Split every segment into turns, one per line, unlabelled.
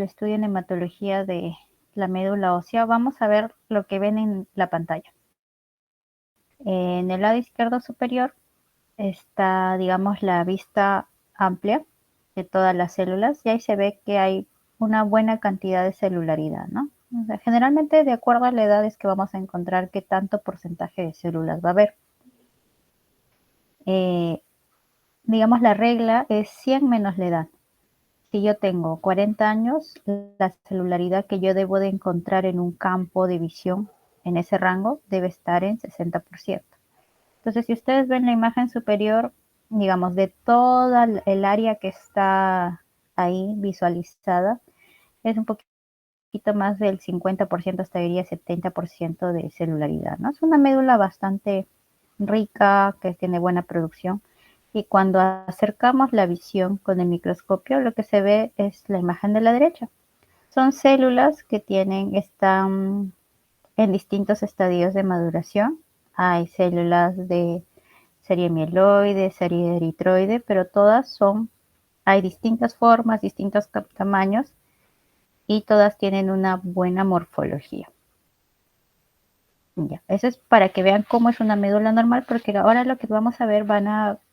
estudio en hematología de la médula ósea, vamos a ver lo que ven en la pantalla. En el lado izquierdo superior está, digamos, la vista amplia de todas las células y ahí se ve que hay una buena cantidad de celularidad, ¿no? O sea, generalmente, de acuerdo a la edad, es que vamos a encontrar qué tanto porcentaje de células va a haber. Digamos, la regla es 100 menos la edad. Si yo tengo 40 años, la celularidad que yo debo de encontrar en un campo de visión en ese rango debe estar en 60%. Entonces, si ustedes ven la imagen superior, digamos, de toda el área que está ahí visualizada, es un poquito más del 50%, hasta diría 70% de celularidad, ¿no? Es una médula bastante rica, que tiene buena producción. Y cuando acercamos la visión con el microscopio, lo que se ve es la imagen de la derecha. Son células que están en distintos estadios de maduración. Hay células de serie mieloide, serie eritroide, pero hay distintas formas, distintos tamaños y todas tienen una buena morfología. Ya, eso es para que vean cómo es una médula normal, porque ahora lo que vamos a ver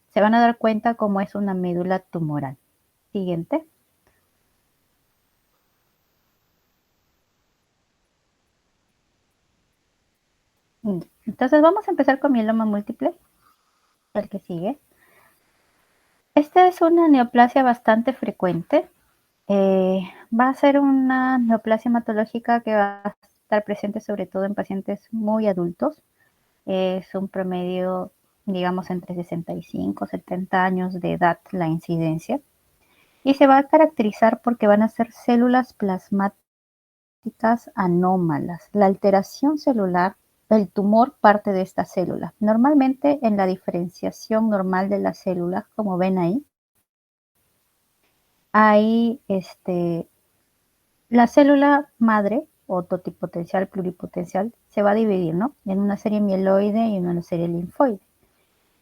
se van a dar cuenta cómo es una médula tumoral. Siguiente. Entonces vamos a empezar con mieloma múltiple, el que sigue. Esta es una neoplasia bastante frecuente. Va a ser una neoplasia hematológica que va a estar presente sobre todo en pacientes muy adultos. Es un promedio, digamos, entre 65 y 70 años de edad la incidencia. Y se va a caracterizar porque van a ser células plasmáticas anómalas. La alteración celular, el tumor parte de esta célula. Normalmente en la diferenciación normal de las células, como ven ahí, hay la célula madre o totipotencial, pluripotencial, se va a dividir, ¿no? En una serie mieloide y en una serie linfoide.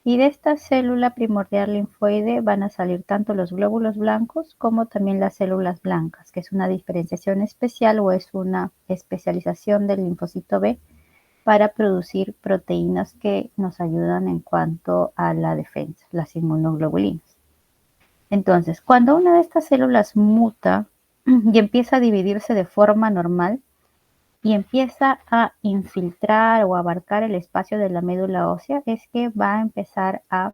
Y de esta célula primordial linfoide van a salir tanto los glóbulos blancos como también las células blancas, que es una diferenciación especial o es una especialización del linfocito B para producir proteínas que nos ayudan en cuanto a la defensa, las inmunoglobulinas. Entonces, cuando una de estas células muta y empieza a dividirse de forma normal y empieza a infiltrar o abarcar el espacio de la médula ósea, es que va a empezar a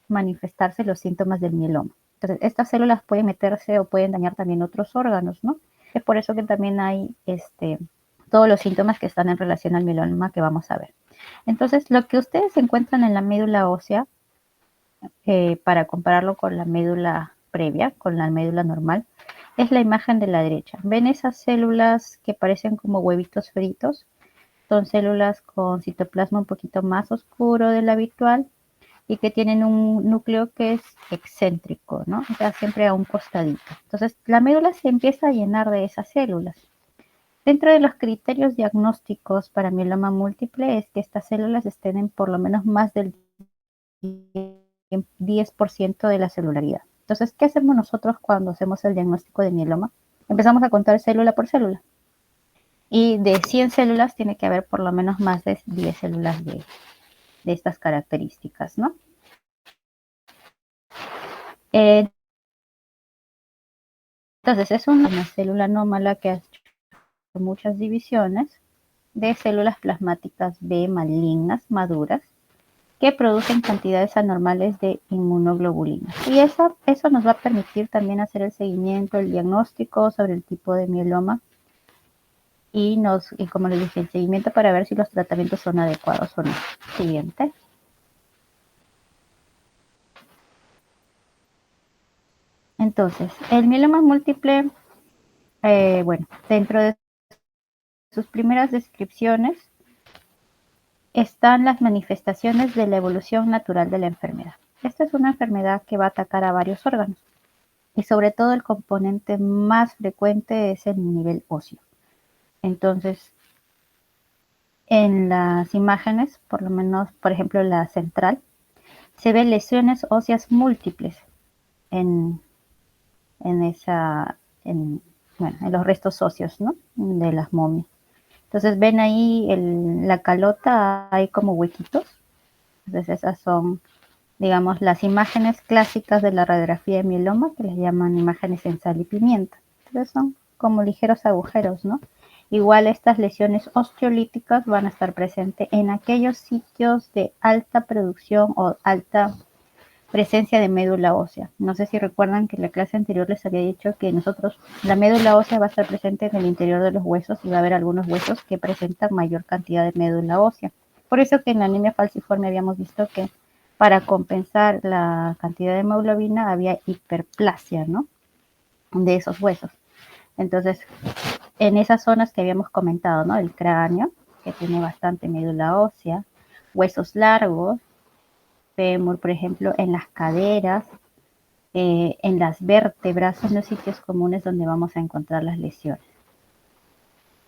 manifestarse los síntomas del mieloma. Entonces, estas células pueden meterse o pueden dañar también otros órganos, ¿no? Es por eso que también hay todos los síntomas que están en relación al mieloma que vamos a ver. Entonces, lo que ustedes encuentran en la médula ósea, para compararlo con la médula previa, con la médula normal, es la imagen de la derecha. ¿Ven esas células que parecen como huevitos fritos? Son células con citoplasma un poquito más oscuro del habitual y que tienen un núcleo que es excéntrico, ¿no? O sea, siempre a un costadito. Entonces, la médula se empieza a llenar de esas células. Dentro de los criterios diagnósticos para mieloma múltiple es que estas células estén en por lo menos más del 10% de la celularidad. Entonces, ¿qué hacemos nosotros cuando hacemos el diagnóstico de mieloma? Empezamos a contar célula por célula. Y de 100 células tiene que haber por lo menos más de 10 células de estas características, ¿no? Entonces, es una célula anómala que ha hecho muchas divisiones de células plasmáticas B malignas maduras que producen cantidades anormales de inmunoglobulinas. Y eso nos va a permitir también hacer el seguimiento, el diagnóstico sobre el tipo de mieloma y como les dije, el seguimiento para ver si los tratamientos son adecuados o no. Siguiente. Entonces, el mieloma múltiple, bueno, dentro de sus primeras descripciones están las manifestaciones de la evolución natural de la enfermedad. Esta es una enfermedad que va a atacar a varios órganos y sobre todo el componente más frecuente es el nivel óseo. Entonces, en las imágenes, por lo menos, por ejemplo, la central, se ven lesiones óseas múltiples en en los restos óseos, ¿no? De las momias. Entonces ven ahí la calota, hay como huequitos. Entonces esas son, digamos, las imágenes clásicas de la radiografía de mieloma, que les llaman imágenes en sal y pimienta. Entonces son como ligeros agujeros, ¿no? Igual estas lesiones osteolíticas van a estar presentes en aquellos sitios de alta producción o alta presencia de médula ósea. No sé si recuerdan que en la clase anterior les había dicho que la médula ósea va a estar presente en el interior de los huesos y va a haber algunos huesos que presentan mayor cantidad de médula ósea. Por eso que en la anemia falciforme habíamos visto que para compensar la cantidad de hemoglobina había hiperplasia, ¿no? De esos huesos. Entonces, en esas zonas que habíamos comentado, ¿no? El cráneo, que tiene bastante médula ósea, huesos largos, fémur, por ejemplo, en las caderas, en las vértebras, son los sitios comunes donde vamos a encontrar las lesiones.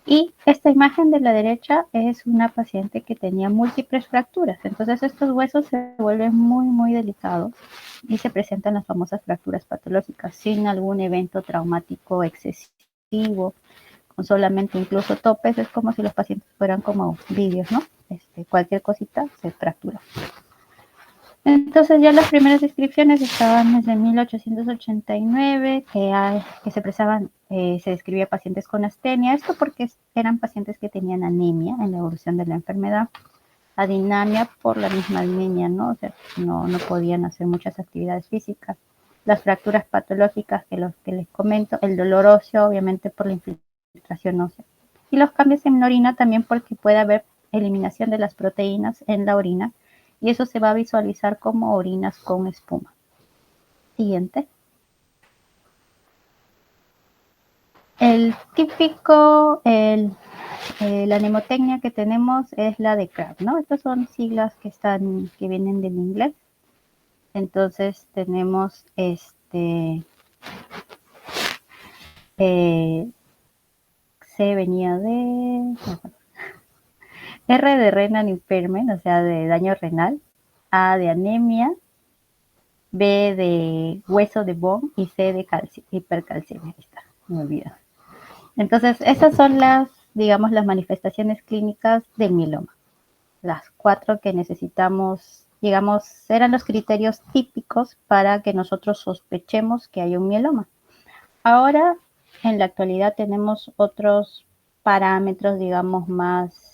Y esta imagen de la derecha es una paciente que tenía múltiples fracturas. Entonces estos huesos se vuelven muy, muy delicados y se presentan las famosas fracturas patológicas sin algún evento traumático excesivo, con solamente incluso topes. Es como si los pacientes fueran como vídeos, ¿no? Cualquier cosita se fractura. Entonces ya las primeras descripciones estaban desde 1889, que se describía pacientes con astenia, esto porque eran pacientes que tenían anemia en la evolución de la enfermedad, adinamia por la misma anemia, ¿no? O sea, no podían hacer muchas actividades físicas. Las fracturas patológicas que les comento, el dolor óseo, obviamente por la infiltración ósea. Y los cambios en la orina también porque puede haber eliminación de las proteínas en la orina, y eso se va a visualizar como orinas con espuma. Siguiente. El típico, la mnemotecnia que tenemos es la de CRAB, ¿no? Estas son siglas que vienen del inglés. Entonces tenemos C venía de R de renal impairment, o sea, de daño renal, A de anemia, B de hueso de bone y C de hipercalcemia. Ahí está, me olvidé. Entonces, esas son digamos, las manifestaciones clínicas del mieloma. Las 4 que necesitamos, digamos, eran los criterios típicos para que nosotros sospechemos que hay un mieloma. Ahora, en la actualidad, tenemos otros parámetros, digamos, más,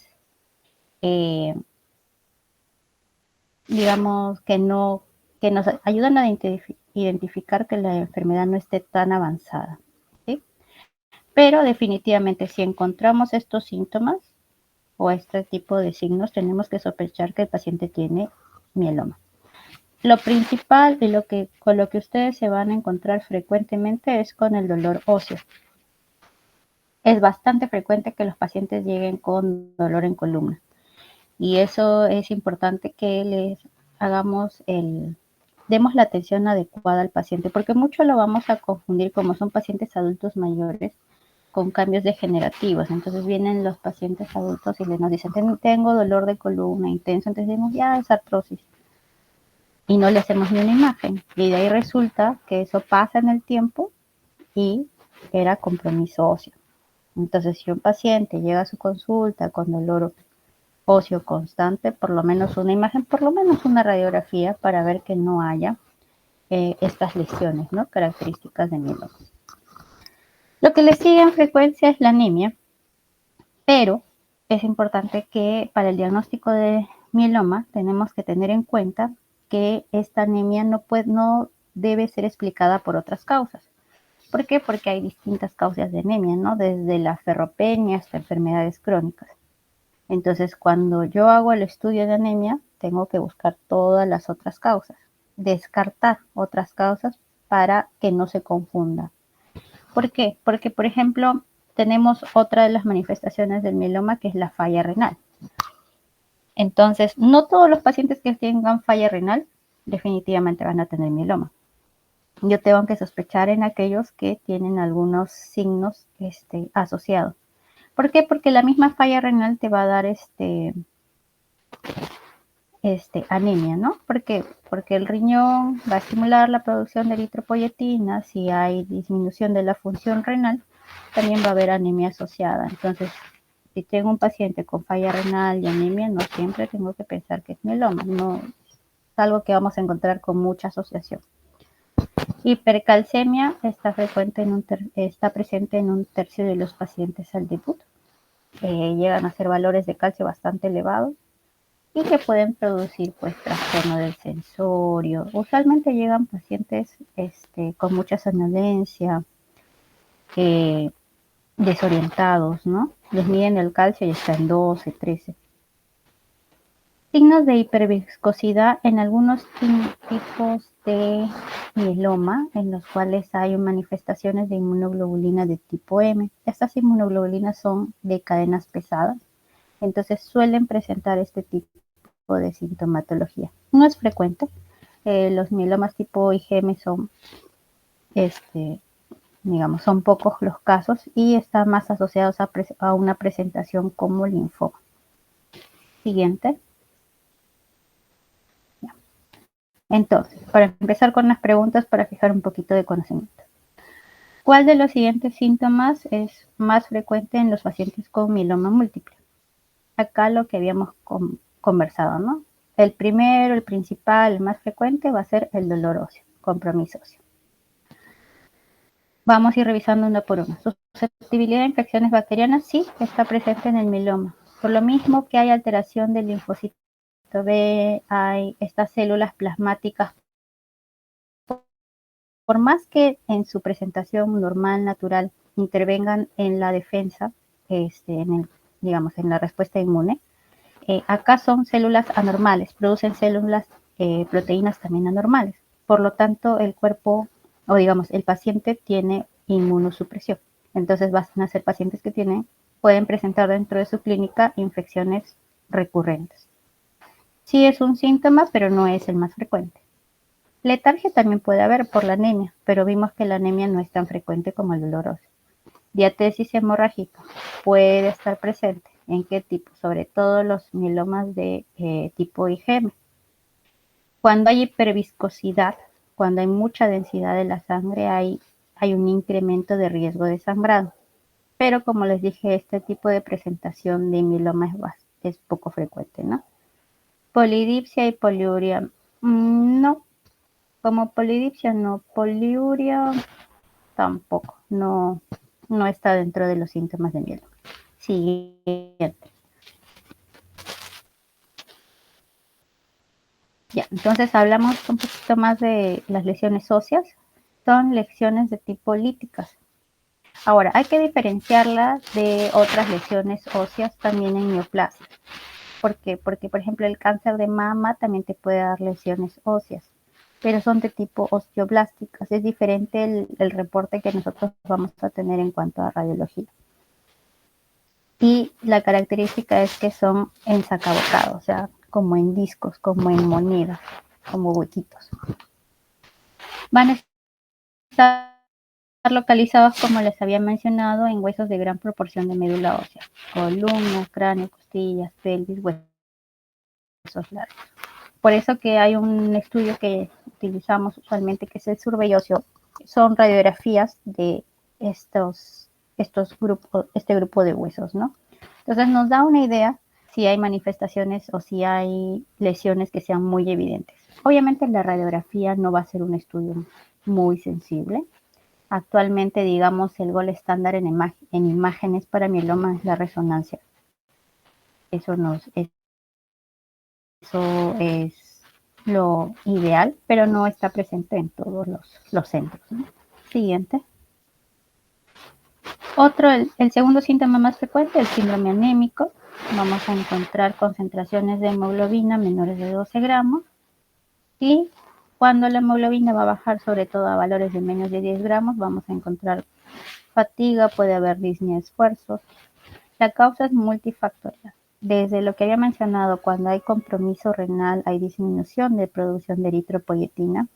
digamos, que nos ayudan a identificar que la enfermedad no esté tan avanzada. ¿Sí? Pero definitivamente, si encontramos estos síntomas o este tipo de signos, tenemos que sospechar que el paciente tiene mieloma. Lo principal y con lo que ustedes se van a encontrar frecuentemente es con el dolor óseo. Es bastante frecuente que los pacientes lleguen con dolor en columna. Y eso es importante que les demos la atención adecuada al paciente, porque mucho lo vamos a confundir como son pacientes adultos mayores con cambios degenerativos. Entonces vienen los pacientes adultos y nos dicen, tengo dolor de columna intenso, entonces decimos, ya es artrosis. Y no le hacemos ni una imagen. Y de ahí resulta que eso pasa en el tiempo y era compromiso óseo. Entonces, si un paciente llega a su consulta con dolor óseo constante, por lo menos una imagen, por lo menos una radiografía para ver que no haya estas lesiones, ¿no? Características de mieloma. Lo que le sigue en frecuencia es la anemia, pero es importante que para el diagnóstico de mieloma tenemos que tener en cuenta que esta anemia no debe ser explicada por otras causas. ¿Por qué? Porque hay distintas causas de anemia, ¿no? Desde la ferropenia hasta enfermedades crónicas. Entonces, cuando yo hago el estudio de anemia, tengo que buscar todas las otras causas, descartar otras causas para que no se confunda. ¿Por qué? Porque, por ejemplo, tenemos otra de las manifestaciones del mieloma que es la falla renal. Entonces, no todos los pacientes que tengan falla renal definitivamente van a tener mieloma. Yo tengo que sospechar en aquellos que tienen algunos signos asociados. ¿Por qué? Porque la misma falla renal te va a dar anemia, ¿no? ¿Por qué? Porque el riñón va a estimular la producción de eritropoyetina. Si hay disminución de la función renal, también va a haber anemia asociada. Entonces, si tengo un paciente con falla renal y anemia, no siempre tengo que pensar que es mieloma, no es algo que vamos a encontrar con mucha asociación. Hipercalcemia está presente en un tercio de los pacientes al debut. Llegan a ser valores de calcio bastante elevados y que pueden producir pues trastorno del sensorio. Usualmente llegan pacientes con mucha somnolencia, desorientados, ¿no? Les miden el calcio y está en 12, 13. Signos de hiperviscosidad en algunos tipos de mieloma, en los cuales hay manifestaciones de inmunoglobulina de tipo M. Estas inmunoglobulinas son de cadenas pesadas, entonces suelen presentar este tipo de sintomatología. No es frecuente. Los mielomas tipo IgM son, digamos, son pocos los casos y están más asociados a una presentación como linfoma. Siguiente. Entonces, para empezar con las preguntas para fijar un poquito de conocimiento. ¿Cuál de los siguientes síntomas es más frecuente en los pacientes con mieloma múltiple? Acá lo que habíamos conversado, ¿no? El primero, el principal, el más frecuente va a ser el dolor óseo, compromiso óseo. Vamos a ir revisando una por una. Susceptibilidad a infecciones bacterianas sí está presente en el mieloma. Por lo mismo que hay alteración del linfocito B, hay estas células plasmáticas. Por más que en su presentación normal, natural, intervengan en la defensa, digamos, en la respuesta inmune, acá son células anormales, producen células, proteínas también anormales. Por lo tanto, el cuerpo, o digamos, el paciente tiene inmunosupresión. Entonces van a ser pacientes que pueden presentar dentro de su clínica infecciones recurrentes. Sí es un síntoma, pero no es el más frecuente. Letargia también puede haber por la anemia, pero vimos que la anemia no es tan frecuente como el dolor óseo. Diatesis hemorrágica puede estar presente. ¿En qué tipo? Sobre todo los mielomas de tipo IgM. Cuando hay hiperviscosidad, cuando hay mucha densidad de la sangre, hay un incremento de riesgo de sangrado. Pero como les dije, este tipo de presentación de mieloma es poco frecuente, ¿no? Polidipsia y poliuria, no. Como polidipsia no, poliuria tampoco, no está dentro de los síntomas de mieloma. Siguiente. Ya, entonces hablamos un poquito más de las lesiones óseas. Son lesiones de tipo líticas. Ahora, hay que diferenciarlas de otras lesiones óseas también en neoplasia. ¿Por qué? Porque, por ejemplo, el cáncer de mama también te puede dar lesiones óseas, pero son de tipo osteoblásticas. Es diferente el reporte que nosotros vamos a tener en cuanto a radiología. Y la característica es que son ensacabocados, o sea, como en discos, como en monedas, como huequitos. Van a estar localizados, como les había mencionado, en huesos de gran proporción de médula ósea, columna, cráneo, costillas, pelvis, huesos largos. Por eso que hay un estudio que utilizamos usualmente, que es el survey óseo. Son radiografías de este grupo de huesos, ¿no? Entonces nos da una idea si hay manifestaciones o si hay lesiones que sean muy evidentes. Obviamente la radiografía no va a ser un estudio muy sensible. Actualmente, digamos, el gol estándar en imágenes para mieloma es la resonancia. Eso es lo ideal, pero no está presente en todos los centros, ¿no? Siguiente. El segundo síntoma más frecuente, el síndrome anémico. Vamos a encontrar concentraciones de hemoglobina menores de 12 gramos. Y cuando la hemoglobina va a bajar, sobre todo a valores de menos de 10 gramos, vamos a encontrar fatiga, puede haber disnea de esfuerzos. La causa es multifactorial. Desde lo que había mencionado, cuando hay compromiso renal, hay disminución de producción de eritropoyetina.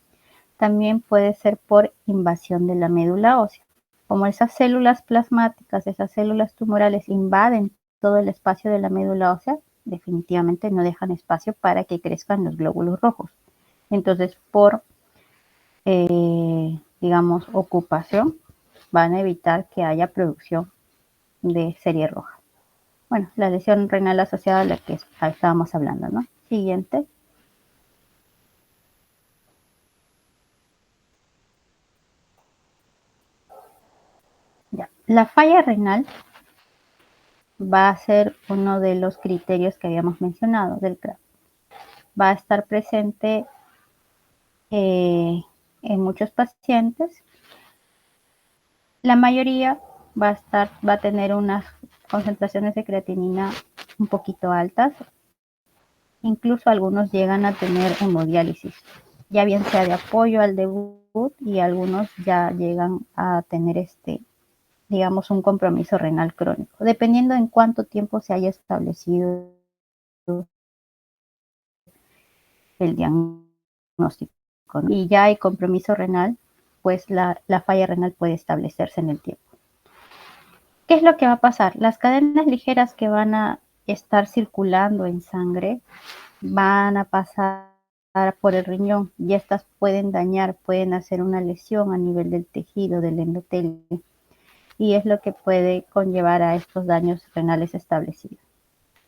También puede ser por invasión de la médula ósea. Como esas células plasmáticas, esas células tumorales invaden todo el espacio de la médula ósea, definitivamente no dejan espacio para que crezcan los glóbulos rojos. Entonces, por, digamos, ocupación, van a evitar que haya producción de serie roja. Bueno, la lesión renal asociada a la que estábamos hablando, ¿no? Siguiente. Ya. La falla renal va a ser uno de los criterios que habíamos mencionado del CRAP. Va a estar presente en muchos pacientes. La mayoría va a tener unas concentraciones de creatinina un poquito altas. Incluso algunos llegan a tener hemodiálisis, ya bien sea de apoyo al debut, y algunos ya llegan a tener digamos, un compromiso renal crónico, dependiendo en cuánto tiempo se haya establecido el diagnóstico. Y ya hay compromiso renal, pues la falla renal puede establecerse en el tiempo. ¿Qué es lo que va a pasar? Las cadenas ligeras que van a estar circulando en sangre van a pasar por el riñón y estas pueden dañar, pueden hacer una lesión a nivel del tejido, del endotelio, y es lo que puede conllevar a estos daños renales establecidos.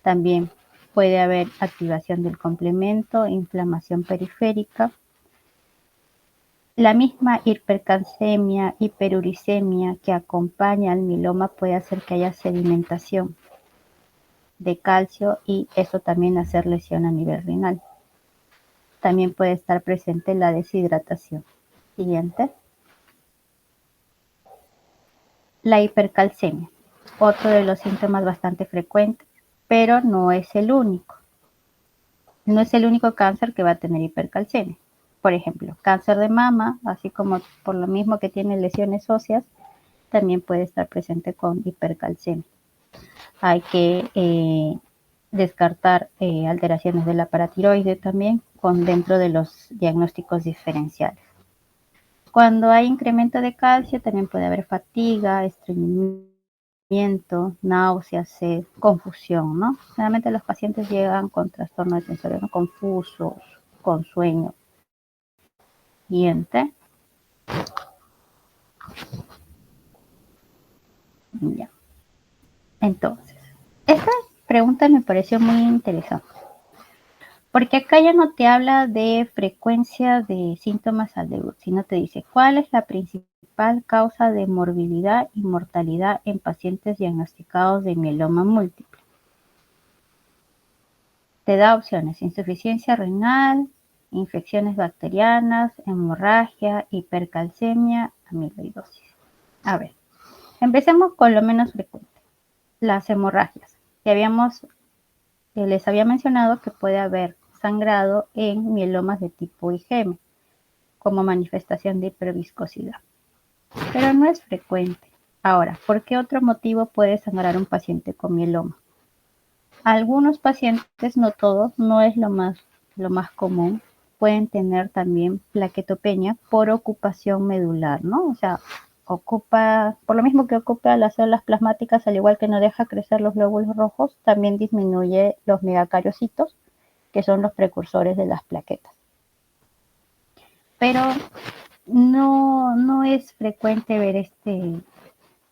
También puede haber activación del complemento, inflamación periférica. La misma hipercalcemia, hiperuricemia que acompaña al mieloma puede hacer que haya sedimentación de calcio y eso también hacer lesión a nivel renal. También puede estar presente la deshidratación. Siguiente. La hipercalcemia, otro de los síntomas bastante frecuentes, pero no es el único. No es el único cáncer que va a tener hipercalcemia. Por ejemplo, cáncer de mama, así como por lo mismo que tiene lesiones óseas, también puede estar presente con hipercalcemia. Hay que descartar alteraciones de la paratiroide también dentro de los diagnósticos diferenciales. Cuando hay incremento de calcio, también puede haber fatiga, estreñimiento, náuseas, sed, confusión, ¿no? Generalmente los pacientes llegan con trastorno de sensorial, ¿no? Confusos, con sueño. Siguiente. Ya. Entonces, esta pregunta me pareció muy interesante. Porque acá ya no te habla de frecuencia de síntomas al debut, sino te dice cuál es la principal causa de morbilidad y mortalidad en pacientes diagnosticados de mieloma múltiple. Te da opciones: insuficiencia renal, infecciones bacterianas, hemorragia, hipercalcemia, amiloidosis. A ver, empecemos con lo menos frecuente, las hemorragias. Les había mencionado que puede haber sangrado en mielomas de tipo IgM como manifestación de hiperviscosidad, pero no es frecuente. Ahora, ¿por qué otro motivo puede sangrar un paciente con mieloma? Algunos pacientes, no todos, no es lo más común, pueden tener también plaquetopenia por ocupación medular, ¿no? O sea, por lo mismo que ocupa las células plasmáticas, al igual que no deja crecer los glóbulos rojos, también disminuye los megacariocitos, que son los precursores de las plaquetas. Pero no es frecuente ver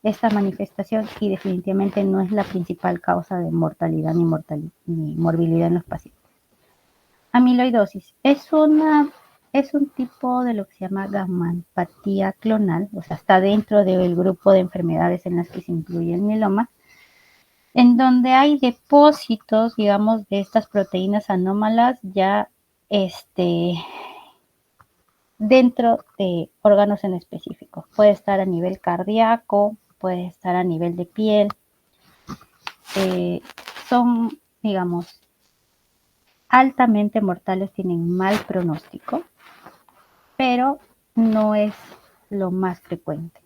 esta manifestación y definitivamente no es la principal causa de mortalidad ni morbilidad en los pacientes. Amiloidosis es un tipo de lo que se llama gammopatía clonal, o sea, está dentro del grupo de enfermedades en las que se incluye el mieloma, en donde hay depósitos, digamos, de estas proteínas anómalas ya dentro de órganos en específico. Puede estar a nivel cardíaco, puede estar a nivel de piel. Son, digamos, altamente mortales, tienen mal pronóstico, pero no es lo más frecuente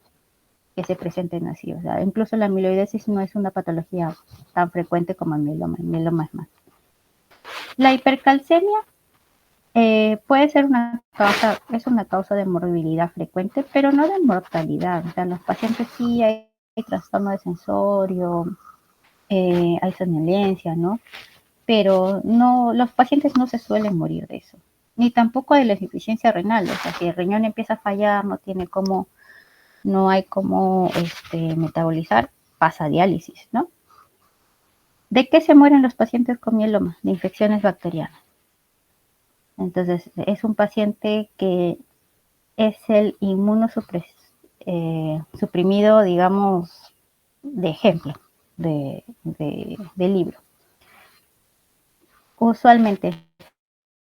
que se presenten así. O sea, incluso la amiloidosis no es una patología tan frecuente como el mieloma es más. La hipercalcemia puede ser es una causa de morbilidad frecuente, pero no de mortalidad. O sea, en los pacientes sí hay trastorno de sensorio, hay somnolencia, ¿no? pero no, los pacientes no se suelen morir de eso, ni tampoco de la insuficiencia renal. O sea, si el riñón empieza a fallar, no hay cómo metabolizar, pasa a diálisis, ¿no? ¿De qué se mueren los pacientes con mieloma? De infecciones bacterianas. Entonces, es un paciente que es el suprimido, digamos, de ejemplo, de libro. Usualmente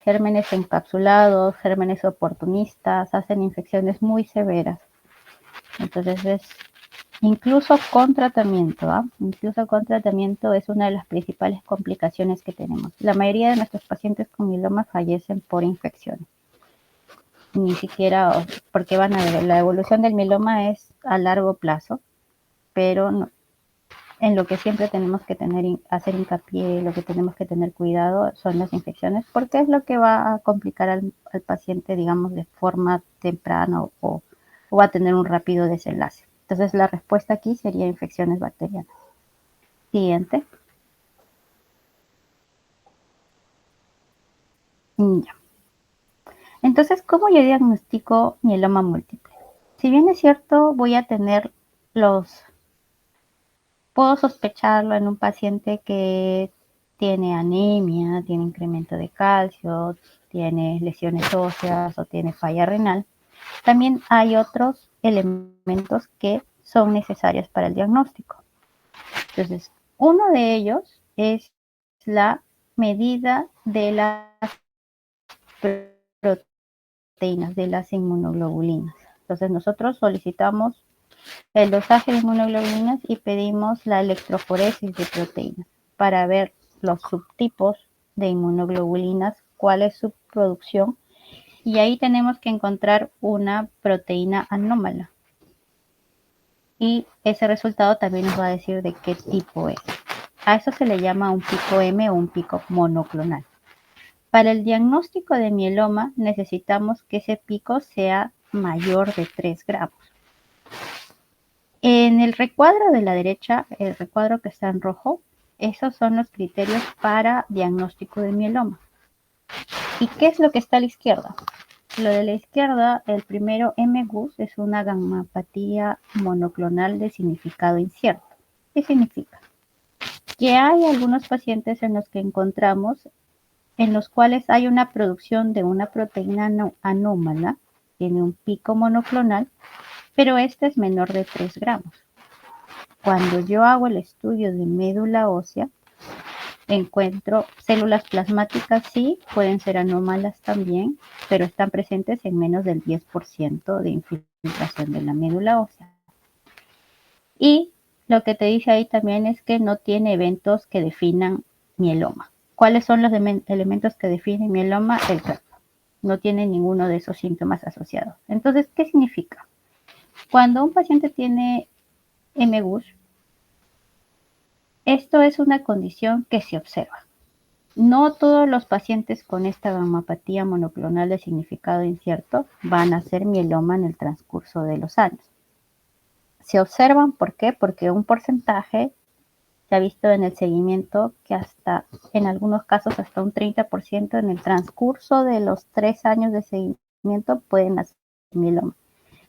gérmenes encapsulados, gérmenes oportunistas, hacen infecciones muy severas. Entonces incluso con tratamiento, incluso con tratamiento es una de las principales complicaciones que tenemos. La mayoría de nuestros pacientes con mieloma fallecen por infecciones. Ni siquiera, porque van a ver, la evolución del mieloma es a largo plazo, pero no, en lo que siempre tenemos que hacer hincapié, lo que tenemos que tener cuidado son las infecciones, porque es lo que va a complicar al paciente, digamos, de forma temprana o va a tener un rápido desenlace. Entonces, la respuesta aquí sería infecciones bacterianas. Siguiente. Ya. Entonces, ¿cómo yo diagnostico mieloma múltiple? Si bien es cierto, puedo sospecharlo en un paciente que tiene anemia, tiene incremento de calcio, tiene lesiones óseas o tiene falla renal. También hay otros elementos que son necesarios para el diagnóstico. Entonces, uno de ellos es la medida de las proteínas, de las inmunoglobulinas. Entonces, nosotros solicitamos el dosaje de inmunoglobulinas y pedimos la electroforesis de proteínas para ver los subtipos de inmunoglobulinas, cuál es su producción, y ahí tenemos que encontrar una proteína anómala. Y ese resultado también nos va a decir de qué tipo es. A eso se le llama un pico M o un pico monoclonal. Para el diagnóstico de mieloma necesitamos que ese pico sea mayor de 3 gramos. En el recuadro de la derecha, el recuadro que está en rojo, esos son los criterios para diagnóstico de mieloma. ¿Y qué es lo que está a la izquierda? Lo de la izquierda, el primero, MGUS, es una gammopatía monoclonal de significado incierto. ¿Qué significa? Que hay algunos pacientes en los que encontramos en los cuales hay una producción de una proteína anómala, tiene un pico monoclonal, pero este es menor de 3 gramos. Cuando yo hago el estudio de médula ósea, encuentro células plasmáticas, sí, pueden ser anómalas también, pero están presentes en menos del 10% de infiltración de la médula ósea. Y lo que te dice ahí también es que no tiene eventos que definan mieloma. ¿Cuáles son los elementos que definen mieloma? El cuerpo. No tiene ninguno de esos síntomas asociados. Entonces, ¿qué significa? Cuando un paciente tiene MGUS, esto es una condición que se observa. No todos los pacientes con esta gammopatía monoclonal de significado incierto van a ser mieloma en el transcurso de los años. Se observan, ¿por qué? Porque un porcentaje se ha visto en el seguimiento que en algunos casos, hasta un 30% en el transcurso de los 3 años de seguimiento pueden hacer mieloma,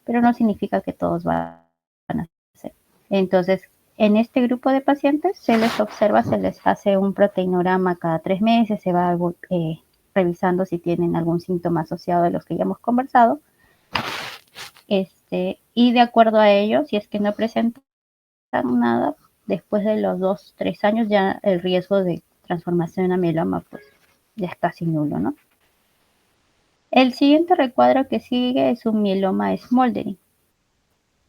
pero no significa que todos van a hacer. Entonces, en este grupo de pacientes se les observa, se les hace un proteinograma cada 3 meses, se va revisando si tienen algún síntoma asociado de los que ya hemos conversado, y de acuerdo a ello, si es que no presentan nada, después de los 2-3 años ya el riesgo de transformación a mieloma pues ya es casi nulo, ¿no? El siguiente recuadro que sigue es un mieloma smoldering.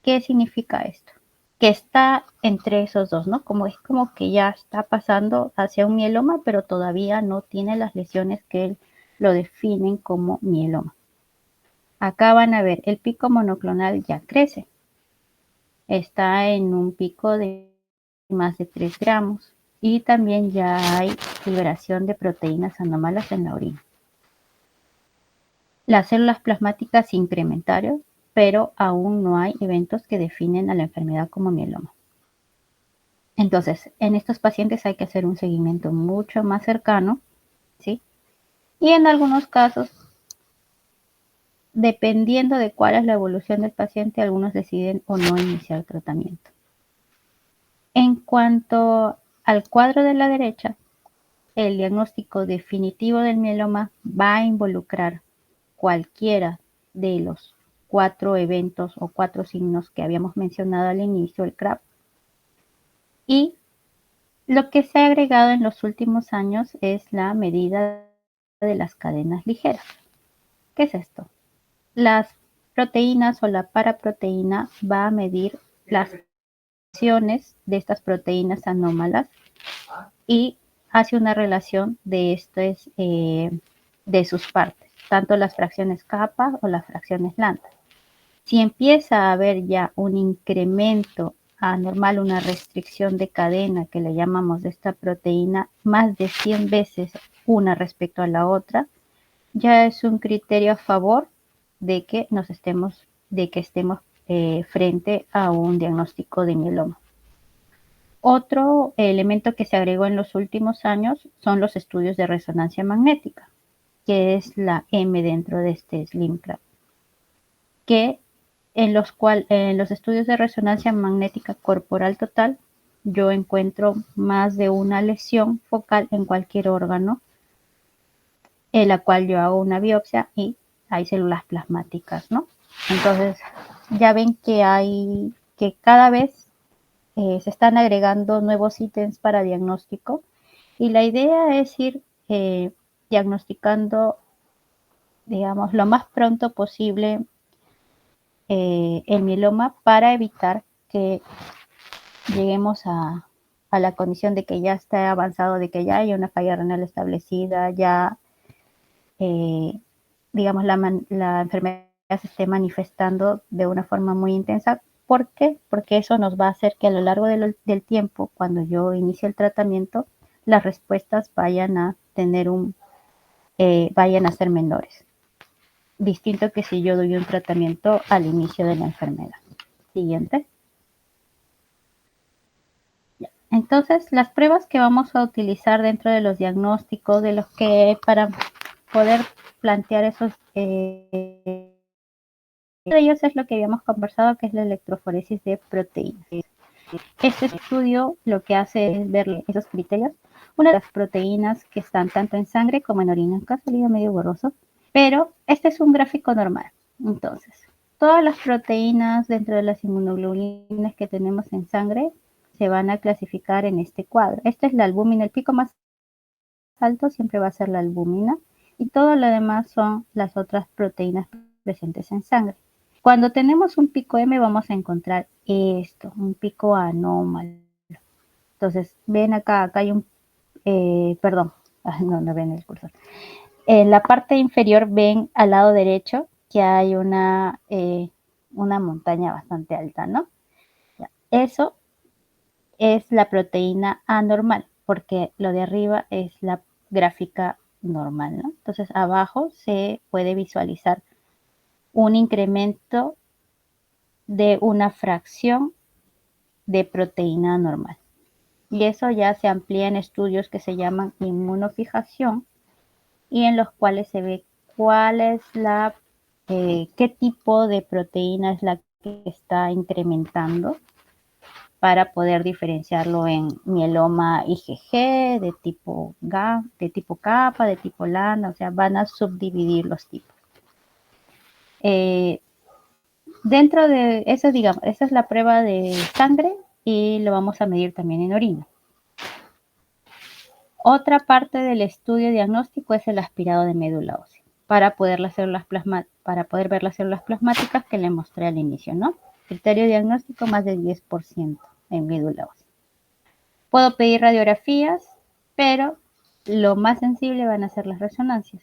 ¿Qué significa esto? Que está entre esos dos, ¿no? Es como que ya está pasando hacia un mieloma, pero todavía no tiene las lesiones que lo definen como mieloma. Acá van a ver, el pico monoclonal ya crece. Está en un pico de más de 3 gramos y también ya hay liberación de proteínas anómalas en la orina. Las células plasmáticas se incrementaron, pero aún no hay eventos que definen a la enfermedad como mieloma. Entonces, en estos pacientes hay que hacer un seguimiento mucho más cercano, ¿sí? Y en algunos casos, dependiendo de cuál es la evolución del paciente, algunos deciden o no iniciar tratamiento. En cuanto al cuadro de la derecha, el diagnóstico definitivo del mieloma va a involucrar cualquiera de los 4 eventos o 4 signos que habíamos mencionado al inicio, el CRAP. Y lo que se ha agregado en los últimos años es la medida de las cadenas ligeras. ¿Qué es esto? Las proteínas o la paraproteína va a medir las acciones de estas proteínas anómalas y hace una relación de sus partes, tanto las fracciones kappa o las fracciones lambda. Si empieza a haber ya un incremento anormal, una restricción de cadena que le llamamos de esta proteína, más de 100 veces una respecto a la otra, ya es un criterio a favor de que estemos frente a un diagnóstico de mieloma. Otro elemento que se agregó en los últimos años son los estudios de resonancia magnética, que es la M dentro de este SlimCrab, que en los estudios de resonancia magnética corporal total yo encuentro más de una lesión focal en cualquier órgano, en la cual yo hago una biopsia y hay células plasmáticas, ¿no? Entonces, ya ven que cada vez se están agregando nuevos ítems para diagnóstico y la idea es ir diagnosticando, digamos, lo más pronto posible el mieloma para evitar que lleguemos a la condición de que ya está avanzado, de que ya hay una falla renal establecida, ya, digamos, la enfermedad se esté manifestando de una forma muy intensa. ¿Por qué? Porque eso nos va a hacer que a lo largo del tiempo, cuando yo inicie el tratamiento, las respuestas vayan a ser menores. Distinto que si yo doy un tratamiento al inicio de la enfermedad. Siguiente. Entonces, las pruebas que vamos a utilizar dentro de los diagnósticos, de los que para poder plantear esos, de ellos es lo que habíamos conversado, que es la electroforesis de proteínas. Este estudio lo que hace es ver esos criterios. Una de las proteínas que están tanto en sangre como en orina, acá ha salido medio borroso, pero este es un gráfico normal. Entonces, todas las proteínas dentro de las inmunoglobulinas que tenemos en sangre se van a clasificar en este cuadro. Esta es la albúmina, el pico más alto siempre va a ser la albúmina y todo lo demás son las otras proteínas presentes en sangre. Cuando tenemos un pico M vamos a encontrar esto, un pico anómalo. Entonces, ven acá hay un, perdón, no ven el cursor. En la parte inferior ven al lado derecho que hay una montaña bastante alta, ¿no? Eso es la proteína anormal, porque lo de arriba es la gráfica normal, ¿no? Entonces, abajo se puede visualizar un incremento de una fracción de proteína normal. Y eso ya se amplía en estudios que se llaman inmunofijación y en los cuales se ve cuál es qué tipo de proteína es la que está incrementando para poder diferenciarlo en mieloma IgG, de tipo de tipo kappa, de tipo lambda, o sea, van a subdividir los tipos. Dentro de eso, digamos, esa es la prueba de sangre y lo vamos a medir también en orina. Otra parte del estudio diagnóstico es el aspirado de médula ósea para poder ver las células plasmáticas que le mostré al inicio, ¿no? Criterio diagnóstico más del 10% en médula ósea. Puedo pedir radiografías, pero lo más sensible van a ser las resonancias.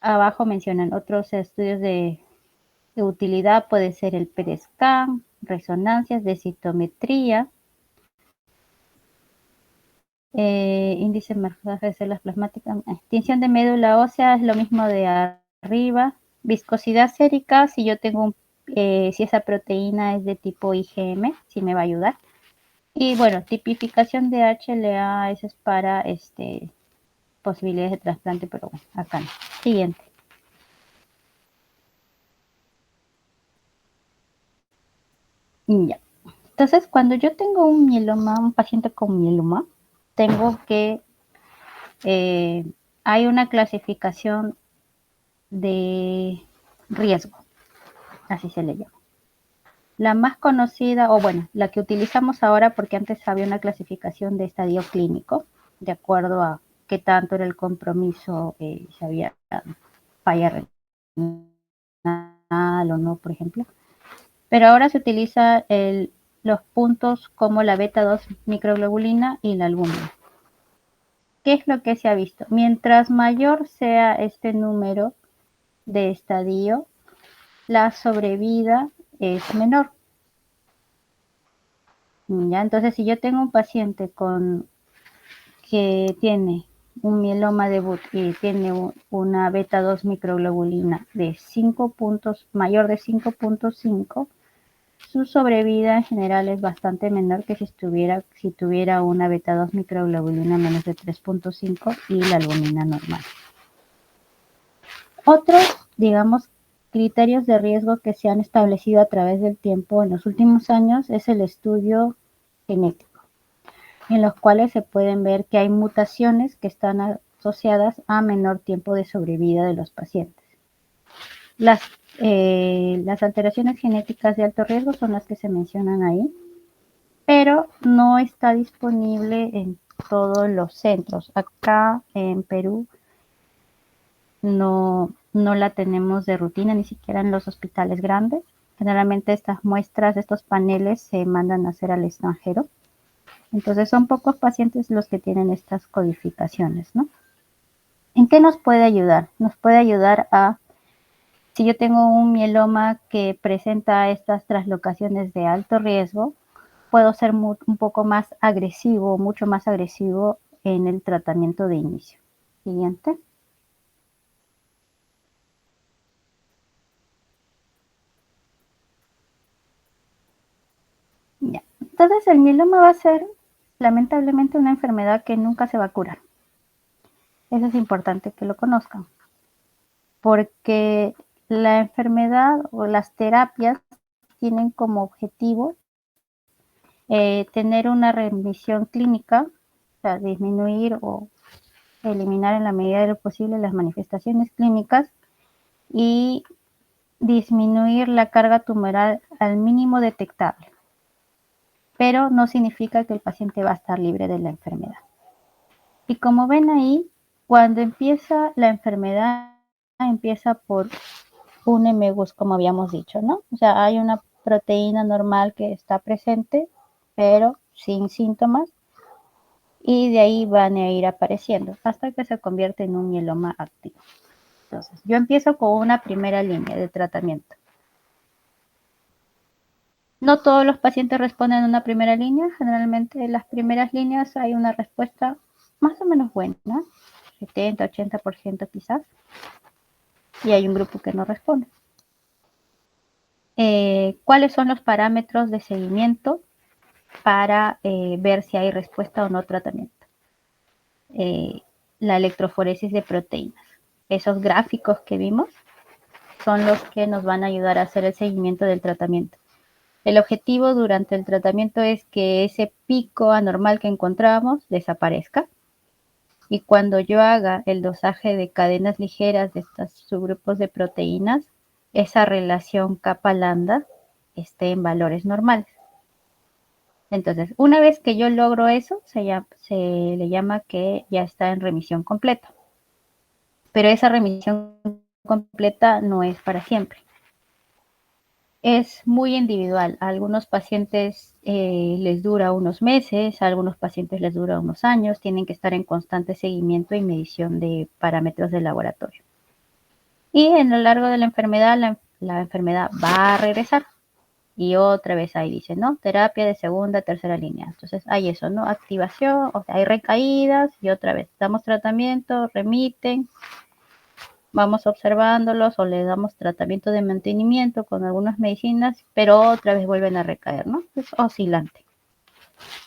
Abajo mencionan otros estudios de utilidad, puede ser el PET-scan, resonancias de citometría, índice de marcaje de células plasmáticas, extinción de médula ósea es lo mismo de arriba, viscosidad sérica, si yo tengo si esa proteína es de tipo IgM, sí me va a ayudar. Y bueno, tipificación de HLA, eso es para posibilidades de trasplante, pero bueno, acá no. Siguiente. Ya. Entonces, cuando yo tengo un mieloma, un paciente con mieloma, tengo que, hay una clasificación de riesgo, así se le llama. La más conocida, o bueno, la que utilizamos ahora, porque antes había una clasificación de estadio clínico, de acuerdo a qué tanto era el compromiso, si había falla renal o no, por ejemplo. Pero ahora se utiliza los puntos como la beta 2 microglobulina y la albúmina. ¿Qué es lo que se ha visto? Mientras mayor sea este número de estadio, la sobrevida es menor. ¿Ya? Entonces, si yo tengo un paciente que tiene un mieloma debut y tiene una beta 2 microglobulina de 5 puntos, mayor de 5.5, su sobrevida en general es bastante menor que si tuviera una beta 2 microglobulina menos de 3.5 y la albumina normal. Otros, digamos, criterios de riesgo que se han establecido a través del tiempo en los últimos años es el estudio genético, en los cuales se pueden ver que hay mutaciones que están asociadas a menor tiempo de sobrevida de los pacientes. Las alteraciones genéticas de alto riesgo son las que se mencionan ahí, pero no está disponible en todos los centros. Acá en Perú no la tenemos de rutina, ni siquiera en los hospitales grandes. Generalmente estas muestras, estos paneles se mandan a hacer al extranjero. Entonces son pocos pacientes los que tienen estas codificaciones, ¿no? ¿En qué nos puede ayudar? Nos puede ayudar a, si yo tengo un mieloma que presenta estas translocaciones de alto riesgo, puedo ser un poco más agresivo, mucho más agresivo en el tratamiento de inicio. Siguiente. Ya. Entonces el mieloma va a ser lamentablemente una enfermedad que nunca se va a curar. Eso es importante que lo conozcan, porque la enfermedad o las terapias tienen como objetivo tener una remisión clínica, o sea, disminuir o eliminar en la medida de lo posible las manifestaciones clínicas y disminuir la carga tumoral al mínimo detectable, pero no significa que el paciente va a estar libre de la enfermedad. Y como ven ahí, cuando empieza la enfermedad, empieza por un emegus, como habíamos dicho, ¿no? O sea, hay una proteína normal que está presente, pero sin síntomas, y de ahí van a ir apareciendo hasta que se convierte en un mieloma activo. Entonces, yo empiezo con una primera línea de tratamiento. No todos los pacientes responden a una primera línea. Generalmente en las primeras líneas hay una respuesta más o menos buena, 70, 80% quizás, y hay un grupo que no responde. ¿Cuáles son los parámetros de seguimiento para ver si hay respuesta o no tratamiento? La electroforesis de proteínas. Esos gráficos que vimos son los que nos van a ayudar a hacer el seguimiento del tratamiento. El objetivo durante el tratamiento es que ese pico anormal que encontramos desaparezca. Y cuando yo haga el dosaje de cadenas ligeras de estos subgrupos de proteínas, esa relación capa-lambda esté en valores normales. Entonces, una vez que yo logro eso, se le llama que ya está en remisión completa. Pero esa remisión completa no es para siempre. Es muy individual. A algunos pacientes les dura unos meses, a algunos pacientes les dura unos años. Tienen que estar en constante seguimiento y medición de parámetros de laboratorio. Y en lo largo de la enfermedad, la enfermedad va a regresar. Y otra vez ahí dice, ¿no? Terapia de segunda, tercera línea. Entonces hay eso, ¿no? Activación, o sea, hay recaídas y otra vez damos tratamiento, remiten, vamos observándolos o les damos tratamiento de mantenimiento con algunas medicinas, pero otra vez vuelven a recaer, ¿no? Es oscilante.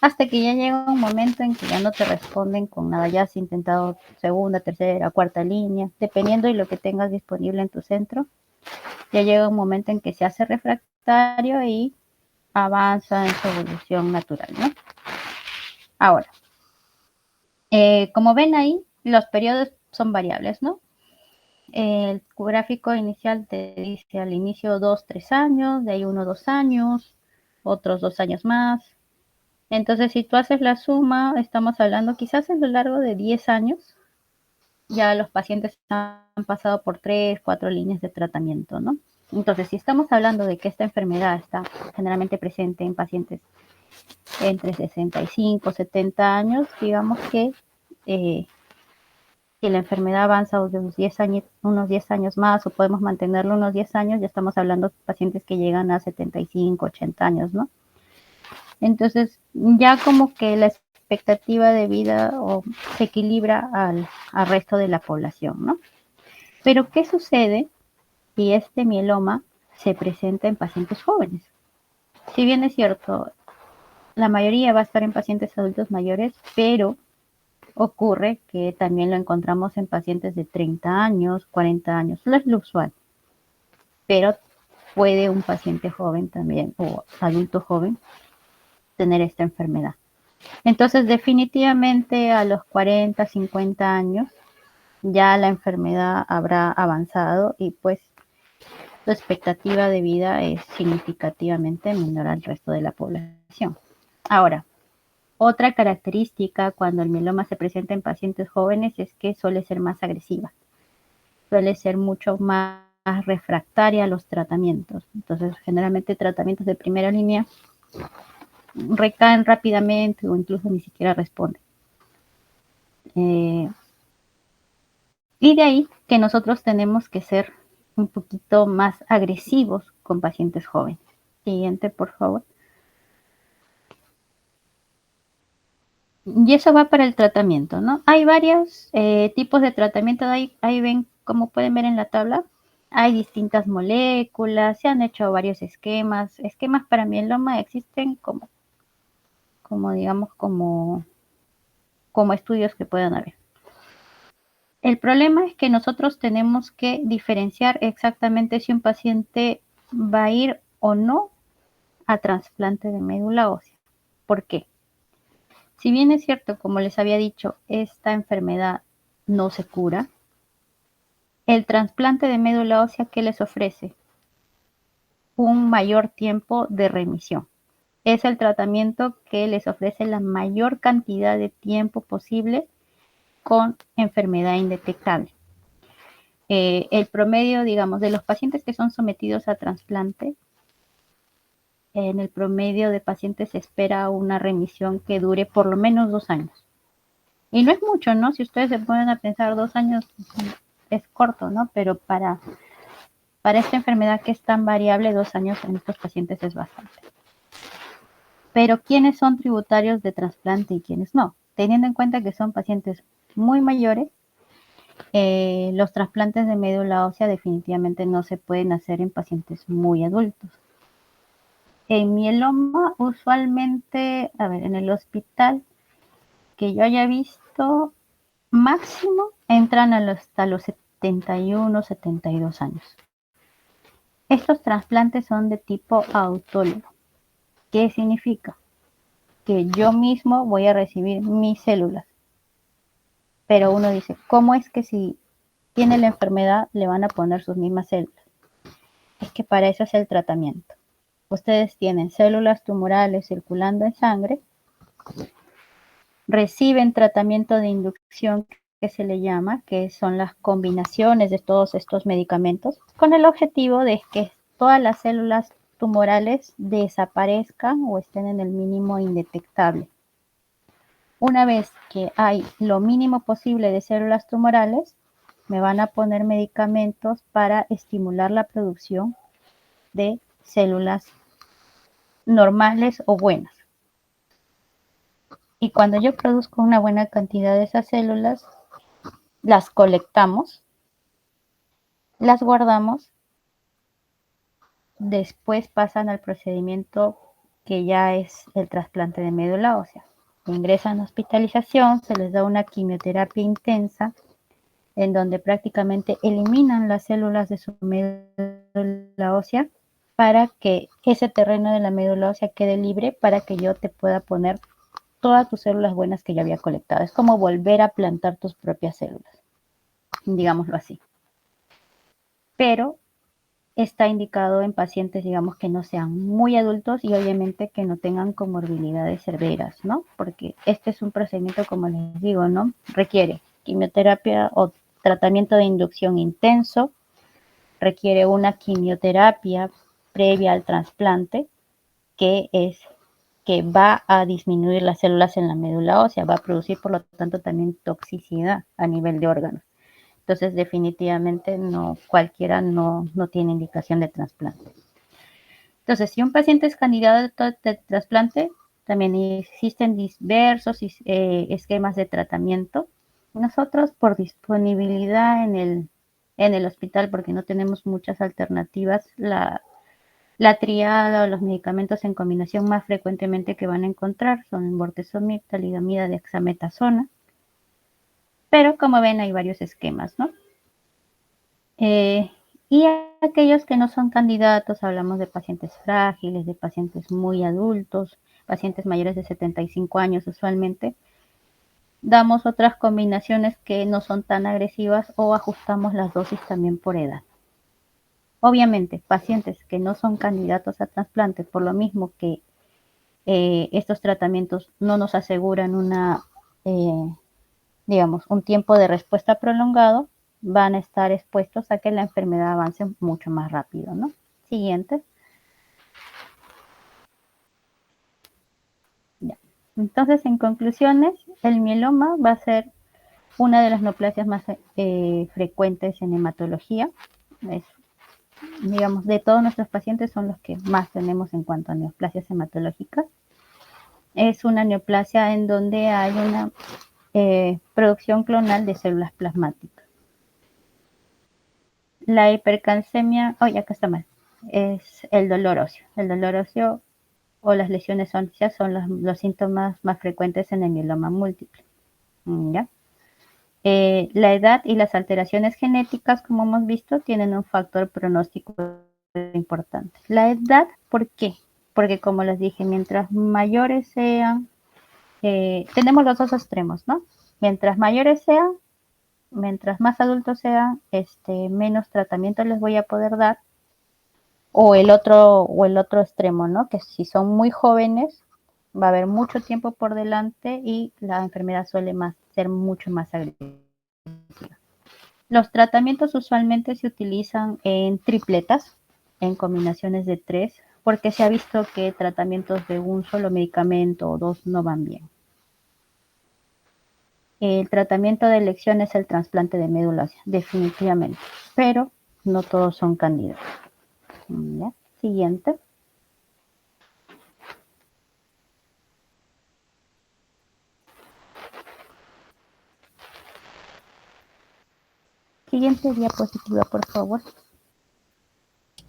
hasta que ya llega un momento en que ya no te responden con nada. Ya has intentado segunda, tercera, cuarta línea, dependiendo de lo que tengas disponible en tu centro. Ya llega un momento en que se hace refractario y avanza en su evolución natural, ¿no? Ahora, como ven ahí, los periodos son variables, ¿no? El gráfico inicial te dice al inicio 2, 3 años, de ahí 1, 2 años, otros 2 años más. Entonces, si tú haces la suma, estamos hablando quizás a lo largo de 10 años, ya los pacientes han pasado por 3, 4 líneas de tratamiento, ¿no? Entonces, si estamos hablando de que esta enfermedad está generalmente presente en pacientes entre 65, 70 años, digamos que si la enfermedad avanza unos 10 años más o podemos mantenerlo unos 10 años, ya estamos hablando de pacientes que llegan a 75, 80 años, ¿no? Entonces, ya como que la expectativa de vida se equilibra al resto de la población, ¿no? Pero, ¿qué sucede si este mieloma se presenta en pacientes jóvenes? Si bien es cierto, la mayoría va a estar en pacientes adultos mayores, pero ocurre que también lo encontramos en pacientes de 30 años, 40 años, no es lo usual, pero puede un paciente joven también o adulto joven tener esta enfermedad. Entonces, definitivamente a los 40, 50 años ya la enfermedad habrá avanzado y pues su expectativa de vida es significativamente menor al resto de la población. Ahora, otra característica cuando el mieloma se presenta en pacientes jóvenes es que suele ser más agresiva, suele ser mucho más refractaria a los tratamientos. Entonces, generalmente tratamientos de primera línea recaen rápidamente o incluso ni siquiera responden. Y de ahí que nosotros tenemos que ser un poquito más agresivos con pacientes jóvenes. Siguiente, por favor. Y eso va para el tratamiento, ¿no? Hay varios tipos de tratamiento. Ahí ven, como pueden ver en la tabla, hay distintas moléculas, se han hecho varios esquemas. Esquemas para mieloma existen digamos, como estudios que puedan haber. El problema es que nosotros tenemos que diferenciar exactamente si un paciente va a ir o no a trasplante de médula ósea. ¿Por qué? Si bien es cierto, como les había dicho, esta enfermedad no se cura, el trasplante de médula ósea, ¿qué les ofrece? Un mayor tiempo de remisión. Es el tratamiento que les ofrece la mayor cantidad de tiempo posible con enfermedad indetectable. El promedio, digamos, de los pacientes que son sometidos a trasplante, en el promedio de pacientes se espera una remisión que dure por lo menos 2 años. Y no es mucho, ¿no? Si ustedes se ponen a pensar, 2 años es corto, ¿no? Pero para esta enfermedad que es tan variable, 2 años en estos pacientes es bastante. Pero ¿quiénes son tributarios de trasplante y quiénes no? Teniendo en cuenta que son pacientes muy mayores, los trasplantes de médula ósea definitivamente no se pueden hacer en pacientes muy adultos. En mieloma, usualmente, en el hospital que yo haya visto, máximo entran hasta los 71, 72 años. Estos trasplantes son de tipo autólogo. ¿Qué significa? Que yo mismo voy a recibir mis células. Pero uno dice, ¿cómo es que si tiene la enfermedad le van a poner sus mismas células? Es que para eso es el tratamiento. Ustedes tienen células tumorales circulando en sangre, reciben tratamiento de inducción que se le llama, que son las combinaciones de todos estos medicamentos, con el objetivo de que todas las células tumorales desaparezcan o estén en el mínimo indetectable. Una vez que hay lo mínimo posible de células tumorales, me van a poner medicamentos para estimular la producción de células normales o buenas. Y cuando yo produzco una buena cantidad de esas células, las colectamos, las guardamos, después pasan al procedimiento que ya es el trasplante de médula ósea. Ingresan a hospitalización, se les da una quimioterapia intensa en donde prácticamente eliminan las células de su médula ósea para que ese terreno de la médula ósea quede libre para que yo te pueda poner todas tus células buenas que ya había colectado. Es como volver a plantar tus propias células, digámoslo así. Pero está indicado en pacientes, digamos, que no sean muy adultos y obviamente que no tengan comorbilidades severas, ¿no? Porque este es un procedimiento, como les digo, ¿no? Requiere quimioterapia o tratamiento de inducción intenso, requiere una quimioterapia previa al trasplante, que va a disminuir las células en la médula ósea, va a producir, por lo tanto, también toxicidad a nivel de órganos. Entonces, definitivamente no, cualquiera no tiene indicación de trasplante. Entonces, si un paciente es candidato de trasplante, también existen diversos esquemas de tratamiento. Nosotros, por disponibilidad en el hospital, porque no tenemos muchas alternativas, la triada o los medicamentos en combinación más frecuentemente que van a encontrar son bortezomib, talidomida, dexametasona. Pero como ven, hay varios esquemas, ¿no? Y aquellos que no son candidatos, hablamos de pacientes frágiles, de pacientes muy adultos, pacientes mayores de 75 años usualmente, damos otras combinaciones que no son tan agresivas o ajustamos las dosis también por edad. Obviamente, pacientes que no son candidatos a trasplante, por lo mismo que estos tratamientos no nos aseguran digamos, un tiempo de respuesta prolongado, van a estar expuestos a que la enfermedad avance mucho más rápido, ¿no? Siguiente. Ya. Entonces, en conclusiones, el mieloma va a ser una de las neoplasias más frecuentes en hematología. Es, digamos, de todos nuestros pacientes son los que más tenemos en cuanto a neoplasias hematológicas. Es una neoplasia en donde hay una producción clonal de células plasmáticas. La hipercalcemia, acá está mal, es el dolor óseo. El dolor óseo o las lesiones óseas son los síntomas más frecuentes en el mieloma múltiple. ¿Ya? La edad y las alteraciones genéticas, como hemos visto, tienen un factor pronóstico importante. La edad, ¿por qué? Porque como les dije, mientras mayores sean, tenemos los dos extremos, ¿no? Mientras mayores sean, mientras más adultos sean, menos tratamiento les voy a poder dar. O el otro extremo, ¿no? Que si son muy jóvenes, va a haber mucho tiempo por delante y la enfermedad suele ser mucho más agresiva. Los tratamientos usualmente se utilizan en tripletas, en combinaciones de 3, porque se ha visto que tratamientos de un solo medicamento o 2 no van bien. El tratamiento de elección es el trasplante de médula ósea, definitivamente, pero no todos son candidatos. ¿Ya? Siguiente. Siguiente diapositiva, por favor.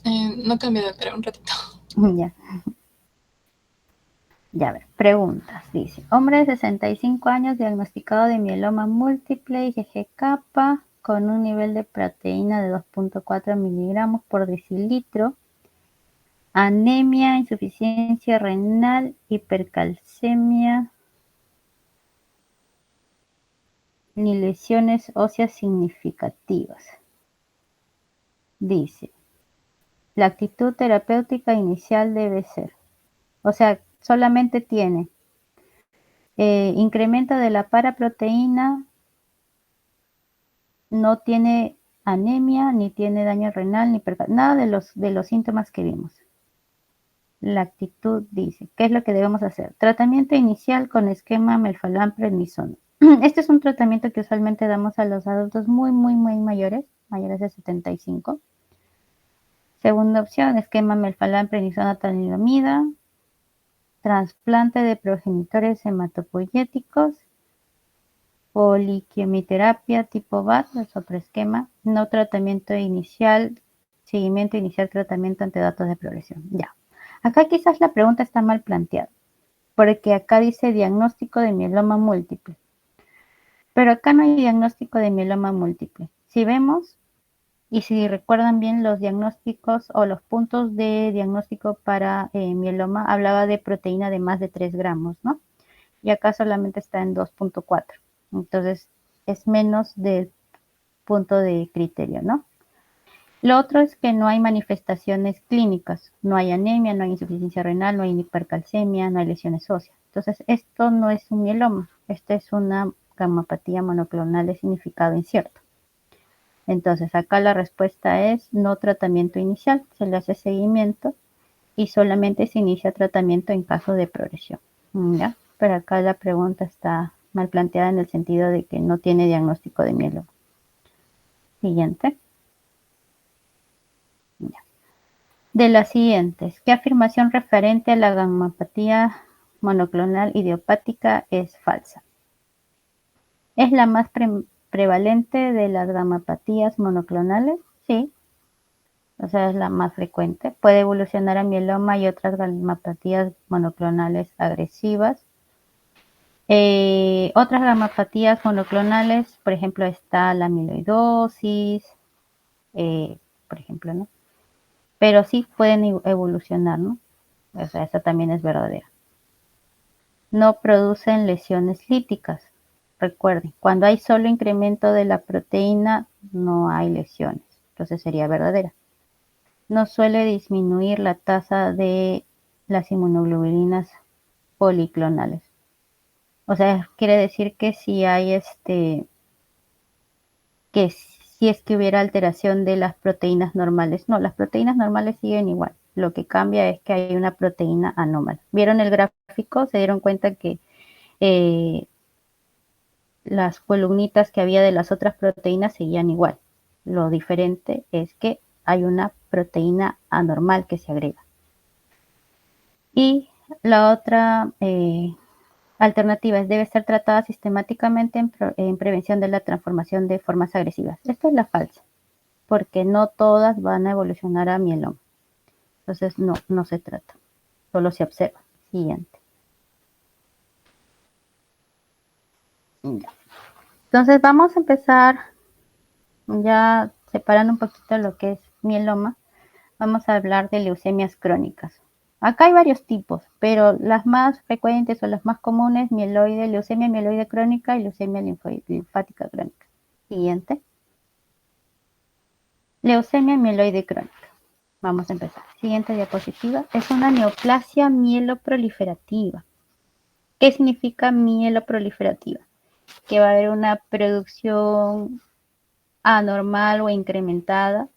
No cambié de pero un ratito.
Ya. Ya, a ver, preguntas. Dice, hombre de 65 años diagnosticado de mieloma múltiple IgG kappa con un nivel de proteína de 2.4 miligramos por decilitro, anemia, insuficiencia renal, hipercalcemia, ni lesiones óseas significativas. Dice, la actitud terapéutica inicial debe ser, o sea, solamente tiene incremento de la paraproteína, no tiene anemia, ni tiene daño renal, ni nada de los síntomas que vimos. La actitud dice, ¿qué es lo que debemos hacer? Tratamiento inicial con esquema melphalan-prednisona. Este es un tratamiento que usualmente damos a los adultos muy, muy, muy mayores de 75. Segunda opción, esquema melphalan-prednisona talidomida, trasplante de progenitores hematopoyéticos, poliquimioterapia tipo BAT, es otro esquema, no tratamiento inicial, seguimiento inicial, tratamiento ante datos de progresión. Ya. Acá quizás la pregunta está mal planteada, porque acá dice diagnóstico de mieloma múltiple. Pero acá no hay diagnóstico de mieloma múltiple. Si vemos, y si recuerdan bien los diagnósticos o los puntos de diagnóstico para mieloma, hablaba de proteína de más de 3 gramos, ¿no? Y acá solamente está en 2.4. Entonces, es menos del punto de criterio, ¿no? Lo otro es que no hay manifestaciones clínicas, no hay anemia, no hay insuficiencia renal, no hay hipercalcemia, no hay lesiones óseas. Entonces, esto no es un mieloma, esta es una gammopatía monoclonal de significado incierto. Entonces, acá la respuesta es no tratamiento inicial, se le hace seguimiento y solamente se inicia tratamiento en caso de progresión. ¿Ya? Pero acá la pregunta está mal planteada en el sentido de que no tiene diagnóstico de mieloma. Siguiente. Ya. De las siguientes, ¿qué afirmación referente a la gammopatía monoclonal idiopática es falsa? ¿Es la más prevalente de las gammapatías monoclonales? Sí, o sea, es la más frecuente. Puede evolucionar a mieloma y otras gammapatías monoclonales agresivas. Otras gammapatías monoclonales, por ejemplo, está la amiloidosis, por ejemplo, ¿no? Pero sí pueden evolucionar, ¿no? O sea, esa también es verdadera. No producen lesiones líticas. Recuerden, cuando hay solo incremento de la proteína, no hay lesiones. Entonces sería verdadera. No suele disminuir la tasa de las inmunoglobulinas policlonales. O sea, quiere decir que si hay que si es que hubiera alteración de las proteínas normales. No, las proteínas normales siguen igual. Lo que cambia es que hay una proteína anómala. ¿Vieron el gráfico? Se dieron cuenta que eh, las columnitas que había de las otras proteínas seguían igual. Lo diferente es que hay una proteína anormal que se agrega. Y la otra alternativa es debe ser tratada sistemáticamente en prevención de la transformación de formas agresivas. Esta es la falsa, porque no todas van a evolucionar a mieloma. Entonces no se trata, solo se observa. Siguiente. Entonces vamos a empezar ya separando un poquito lo que es mieloma. Vamos a hablar de leucemias crónicas. Acá hay varios tipos, pero las más frecuentes o las más comunes, mieloide, leucemia mieloide crónica y leucemia linfática crónica. Siguiente. Leucemia mieloide crónica. Vamos a empezar. Siguiente diapositiva. Es una neoplasia mieloproliferativa. ¿Qué significa mieloproliferativa? Que va a haber una producción anormal o incrementada,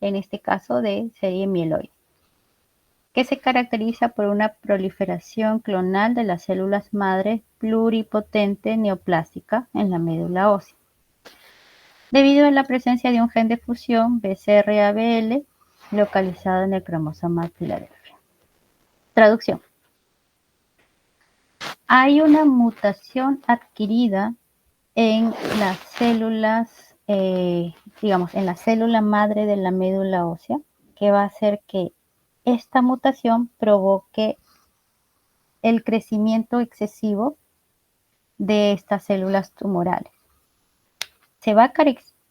en este caso de serie mieloide, que se caracteriza por una proliferación clonal de las células madre pluripotente neoplástica en la médula ósea, debido a la presencia de un gen de fusión BCR-ABL localizado en el cromosoma Filadelfia. Traducción. Hay una mutación adquirida en las células, digamos, en la célula madre de la médula ósea, que va a hacer que esta mutación provoque el crecimiento excesivo de estas células tumorales. Se va a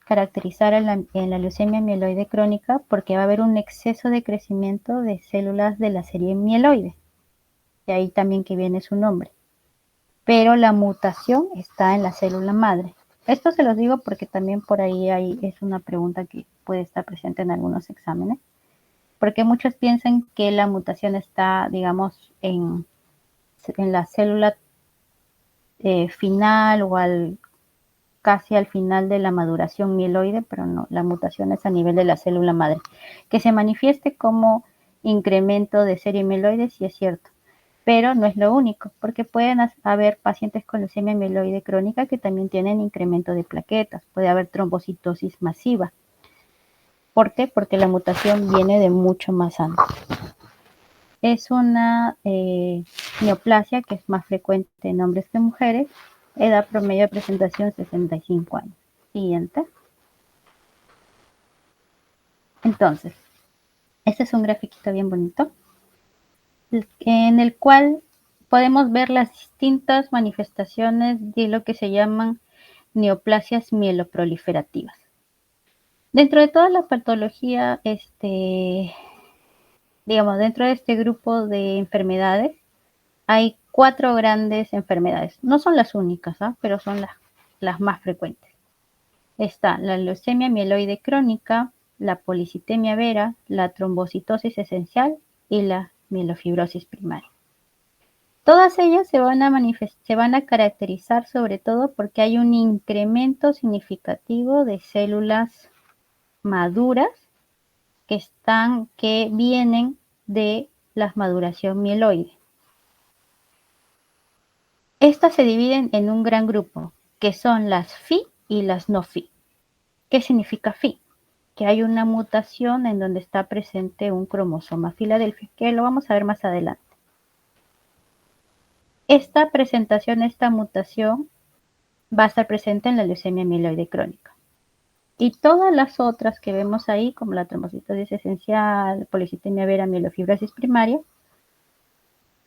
caracterizar en la leucemia mieloide crónica porque va a haber un exceso de crecimiento de células de la serie mieloide. De ahí también que viene su nombre. Pero la mutación está en la célula madre. Esto se los digo porque también por ahí es una pregunta que puede estar presente en algunos exámenes. Porque muchos piensan que la mutación está, digamos, en la célula final o casi al final de la maduración mieloide, pero no, la mutación es a nivel de la célula madre. Que se manifieste como incremento de serie mieloide, sí es cierto, pero no es lo único, porque pueden haber pacientes con leucemia mieloide crónica que también tienen incremento de plaquetas, puede haber trombocitosis masiva. ¿Por qué? Porque la mutación viene de mucho más antes. Es una neoplasia que es más frecuente en hombres que en mujeres. Edad promedio de presentación 65 años. Siguiente. Entonces, este es un grafiquito bien bonito en el cual podemos ver las distintas manifestaciones de lo que se llaman neoplasias mieloproliferativas. Dentro de toda la patología, digamos, dentro de este grupo de enfermedades, hay 4 grandes enfermedades. No son las únicas, pero son las más frecuentes. Está la leucemia mieloide crónica, la policitemia vera, la trombocitosis esencial y la mielofibrosis primaria. Todas ellas se van a caracterizar sobre todo porque hay un incremento significativo de células maduras que vienen de la maduración mieloide. Estas se dividen en un gran grupo, que son las Phi y las no Phi. ¿Qué significa Phi? Que hay una mutación en donde está presente un cromosoma Filadelfia, que lo vamos a ver más adelante. Esta mutación, va a estar presente en la leucemia mieloide crónica. Y todas las otras que vemos ahí, como la trombocitosis esencial, policitemia vera, mielofibrosis primaria,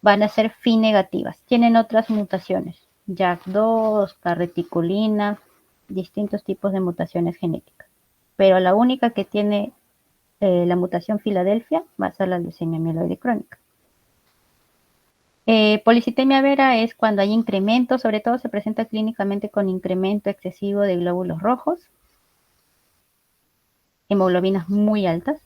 van a ser Phi negativas. Tienen otras mutaciones, JAK2, carreticulina, distintos tipos de mutaciones genéticas. Pero la única que tiene la mutación Filadelfia va a ser la leucemia mieloide crónica. Policitemia vera es cuando hay incremento, sobre todo se presenta clínicamente con incremento excesivo de glóbulos rojos, hemoglobinas muy altas.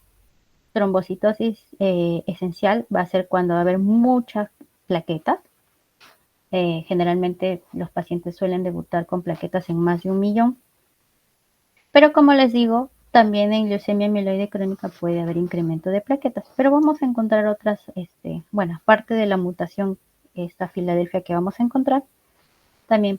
Trombocitosis esencial va a ser cuando va a haber muchas plaquetas. Generalmente los pacientes suelen debutar con plaquetas en más de 1 millón. Pero como les digo, también en leucemia mieloide crónica puede haber incremento de plaquetas. Pero vamos a encontrar otras, aparte de la mutación, esta Filadelfia que vamos a encontrar, también